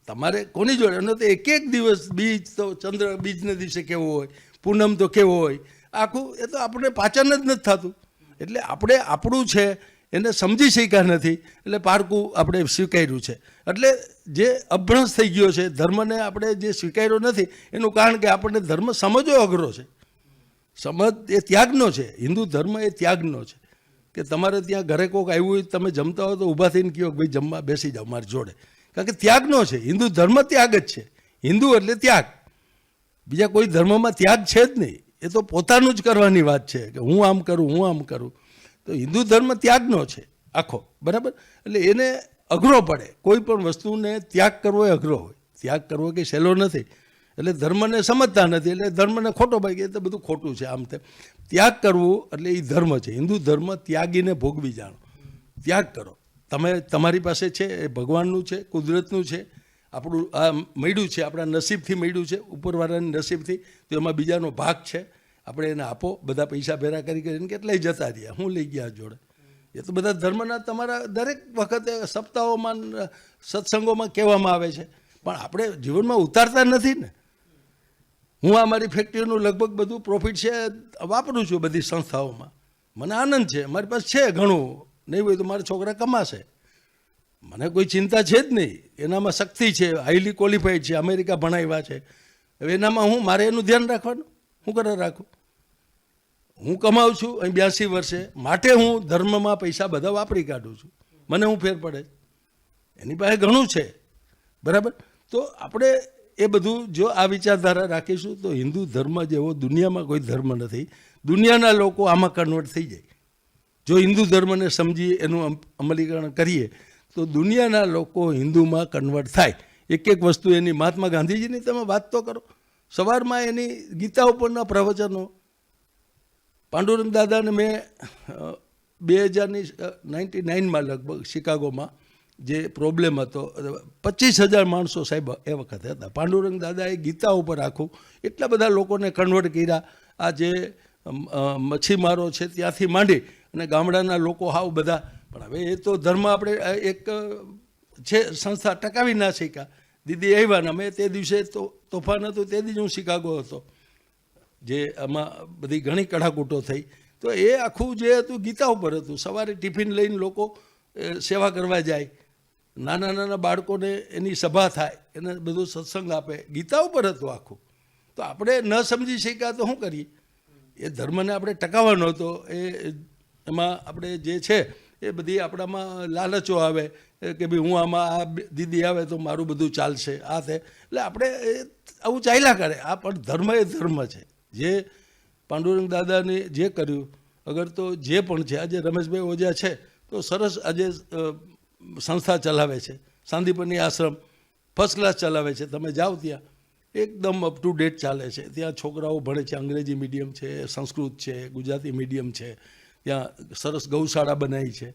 તમારે કોની જોડે એનો તો એક દિવસ બીજ તો ચંદ્ર બીજના દિવસે કેવો હોય, પૂનમ તો કેવો હોય, આખું એ તો આપણે પાચન જ નથી થતું. એટલે આપણે આપણું છે એને સમજી શક્યા નથી, એટલે પારકું આપણે સ્વીકાર્યું છે. એટલે જે અભ્રંશ થઈ ગયો છે ધર્મને આપણે જે સ્વીકાર્યો નથી એનું કારણ કે આપણને ધર્મ સમજવો અઘરો છે. સમજ એ ત્યાગનો છે. હિન્દુ ધર્મ એ ત્યાગનો છે કે તમારે ત્યાં ઘરે કોઈક આવ્યું હોય તમે જમતા હો તો ઊભા થઈને કહો ભાઈ જમવા બેસી જાઓ મારી જોડે, કારણ કે ત્યાગનો છે. હિન્દુ ધર્મ ત્યાગ જ છે. હિન્દુ એટલે ત્યાગ. બીજા કોઈ ધર્મમાં ત્યાગ છે જ નહીં. એ તો પોતાનું જ કરવાની વાત છે કે હું આમ કરું. તો હિન્દુ ધર્મ ત્યાગનો છે આખો, બરાબર. એટલે એને અઘરો પડે, કોઈ પણ વસ્તુને ત્યાગ કરવો એ અઘરો હોય, ત્યાગ કરવો કે સહેલો નથી. એટલે ધર્મને સમજતા નથી, એટલે ધર્મને ખોટો ભાઈ એ તો બધું ખોટું છે આમ તેમ. ત્યાગ કરવું એટલે એ ધર્મ છે. હિન્દુ ધર્મ ત્યાગીને ભોગવી જાણો, ત્યાગ કરો. તમે તમારી પાસે છે એ ભગવાનનું છે, કુદરતનું છે, આપણું આ મળ્યું છે, આપણા નસીબથી મળ્યું છે, ઉપરવાળાની નસીબથી. તો એમાં બીજાનો ભાગ છે, આપણે એને આપો. બધા પૈસા ભેરા કરી કરીને કેટલાય જતા રહ્યા, હું લઈ ગયા જોડે. એ તો બધા ધર્મના તમારા દરેક વખતે સપ્તાહોમાં સત્સંગોમાં કહેવામાં આવે છે, પણ આપણે જીવનમાં ઉતારતા નથી ને. હું આ મારી ફેક્ટરીનું લગભગ બધું પ્રોફિટ છે વાપરું છું બધી સંસ્થાઓમાં. મને આનંદ છે, મારી પાસે છે ઘણું, નહીં હોય તો મારા છોકરા કમાશે, મને કોઈ ચિંતા છે જ નહીં. એનામાં શક્તિ છે, હાઈલી ક્વોલિફાઈડ છે, અમેરિકા ભણાવ્યા છે. હવે એનામાં હું મારે એનું ધ્યાન રાખવાનું, હું કરે રાખું. હું કમાઉં છું અહીં 82 વર્ષે, માટે હું ધર્મમાં પૈસા બધા વાપરી કાઢું છું. મને હું ફેર પડે, એની પાસે ઘણું છે, બરાબર. તો આપણે એ બધું જો આ વિચારધારા રાખીશું તો હિન્દુ ધર્મ જેવો દુનિયામાં કોઈ ધર્મ નથી. દુનિયાના લોકો આમાં કન્વર્ટ થઈ જાય. જો હિન્દુ ધર્મને સમજીએ, એનું અમલીકરણ કરીએ તો દુનિયાના લોકો હિન્દુમાં કન્વર્ટ થાય. એક એક વસ્તુ એની મહાત્મા ગાંધીજીની તમે વાત તો કરો, સવારમાં એની ગીતા ઉપરના પ્રવચનો. પાંડુરંગ દાદાને મેં 1999માં લગભગ શિકાગોમાં જે પ્રોબ્લેમ હતો, 25,000 માણસો સાહેબ એ વખતે હતા. પાંડુરંગ દાદાએ ગીતા ઉપર આખું એટલા બધા લોકોને કન્વર્ટ કર્યા. આ જે મચ્છીમારો છે ત્યાંથી માંડી અને ગામડાના લોકો હાવ બધા. પણ હવે એ તો ધર્મ આપણે એક છે સંસ્થા ટકાવી ના શીખ્યા. દીદી આવ્યા ને અમે તે દિવસે તો તોફાન હતું, તે દિવસે હું શિકાગો હતો, જે આમાં બધી ઘણી કડાકૂટો થઈ. તો એ આખું જે હતું ગીતા ઉપર હતું. સવારે ટિફિન લઈને લોકો સેવા કરવા જાય, નાના નાના બાળકોને એની સભા થાય, એને બધું સત્સંગ આપે, ગીતા ઉપર હતું આખું. તો આપણે ન સમજી શક્યા તો શું કરીએ? એ ધર્મને આપણે ટકાવવાનો હતો. એમાં આપણે જે છે એ બધી આપણામાં લાલચો આવે કે ભાઈ હું આમાં આ દીદી આવે તો મારું બધું ચાલશે, આ તે. એટલે આપણે આવું ચાલ્યા કરે. આ પણ ધર્મ એ ધર્મ છે. જે પાંડુરંગ દાદાને જે કર્યું, અગર તો જે પણ છે, આજે રમેશભાઈ ઓઝા છે તો સરસ આજે સંસ્થા ચલાવે છે, સાંદીપની આશ્રમ ફર્સ્ટ ક્લાસ ચલાવે છે. તમે જાઓ ત્યાં એકદમ અપ ટુ ડેટ ચાલે છે. ત્યાં છોકરાઓ ભણે છે, અંગ્રેજી મીડિયમ છે, સંસ્કૃત છે, ગુજરાતી મીડિયમ છે, ત્યાં સરસ ગૌશાળા બનાવી છે,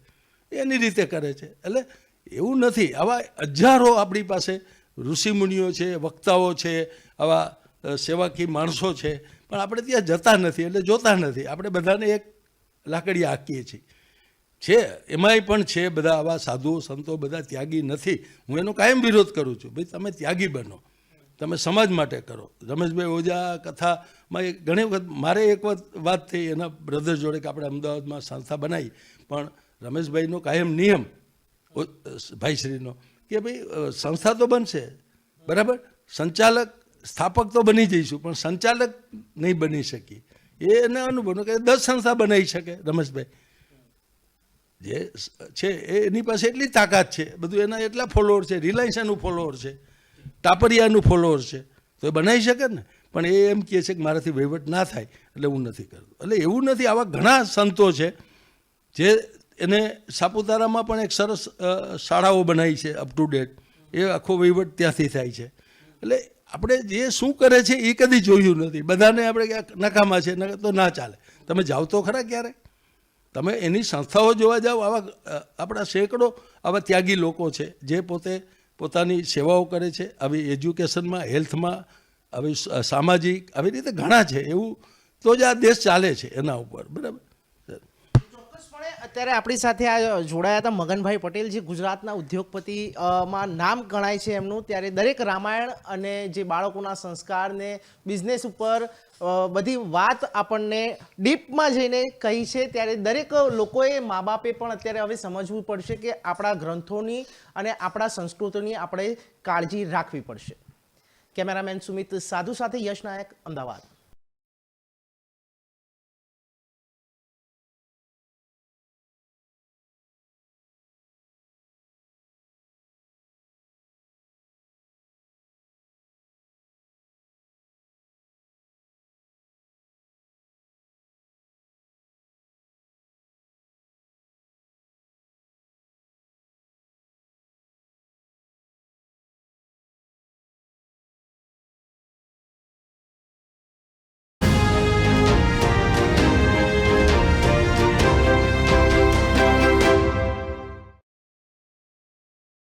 એની રીતે કરે છે. એટલે એવું નથી, આવા હજારો આપણી પાસે ઋષિમુનિઓ છે, વક્તાઓ છે, આવા સેવાકી માણસો છે, પણ આપણે ત્યાં જતા નથી, એટલે જોતા નથી. આપણે બધાને એક લાકડી હાંકીએ છીએ. છે એમાંય પણ છે બધા આવા સાધુઓ સંતો, બધા ત્યાગી નથી. હું એનો કાયમ વિરોધ કરું છું. ભાઈ તમે ત્યાગી બનો, તમે સમાજ માટે કરો. રમેશભાઈ ઓઝા કથામાં ઘણી વખત મારે એક વાત થઈ એના બ્રધર જોડે કે આપણે અમદાવાદમાં સંસ્થા બનાવી, પણ રમેશભાઈનો કાયમ નિયમ ભાઈશ્રીનો કે ભાઈ સંસ્થા તો બનશે, બરાબર, સંચાલક સ્થાપક તો બની જઈશું, પણ સંચાલક નહીં બની શકી. એને અનુભવ કે 10 સંસ્થા બનાવી શકે રમેશભાઈ જે છે, એની પાસે એટલી તાકાત છે, બધું એના એટલા ફોલોઅર છે, રિલાયન્સ એનું ફોલોઅર છે, ટાપરિયાનું ફોલોઅર છે, તો એ બનાવી શકે ને. પણ એ એમ કહે છે કે મારાથી વહીવટ ના થાય એટલે હું નથી કરતો. એટલે એવું નથી. આવા ઘણા સંતો છે જે એને સાપુતારામાં પણ એક સરસ શાળાઓ બનાવી છે અપ ટુ ડેટ. એ આખો વહીવટ ત્યાંથી થાય છે. એટલે આપણે જે શું કરે છે એ કદી જોયું નથી. બધાને આપણે ક્યાંક નકામા છે તો ના ચાલે. તમે જાઓ તો ખરા ક્યારે, તમે એની સંસ્થાઓ જોવા જાઓ. આવા આપણા સેંકડો આવા ત્યાગી લોકો છે જે પોતે પોતાની સેવાઓ કરે છે, આવી એજ્યુકેશનમાં, હેલ્થમાં, આવી સામાજિક, આવી રીતે ઘણા છે. એવું તો જ આ દેશ ચાલે છે એના ઉપર, બરાબર. ચોક્કસપણે અત્યારે આપણી સાથે આ જોડાયા હતા મગનભાઈ પટેલ, જે ગુજરાતના ઉદ્યોગપતિમાં નામ ગણાય છે એમનું. ત્યારે દરેક રામાયણ અને જે બાળકોના સંસ્કારને બિઝનેસ ઉપર બધી વાત આપણને ડીપમાં જઈને કહી છે. ત્યારે દરેક લોકોએ, મા બાપે પણ અત્યારે હવે સમજવું પડશે કે આપણા ગ્રંથોની અને આપણા સંસ્કૃતિની આપણે કાળજી રાખવી પડશે. કેમેરામેન સુમિત સાધુ સાથે યશ નાયક, અમદાવાદ.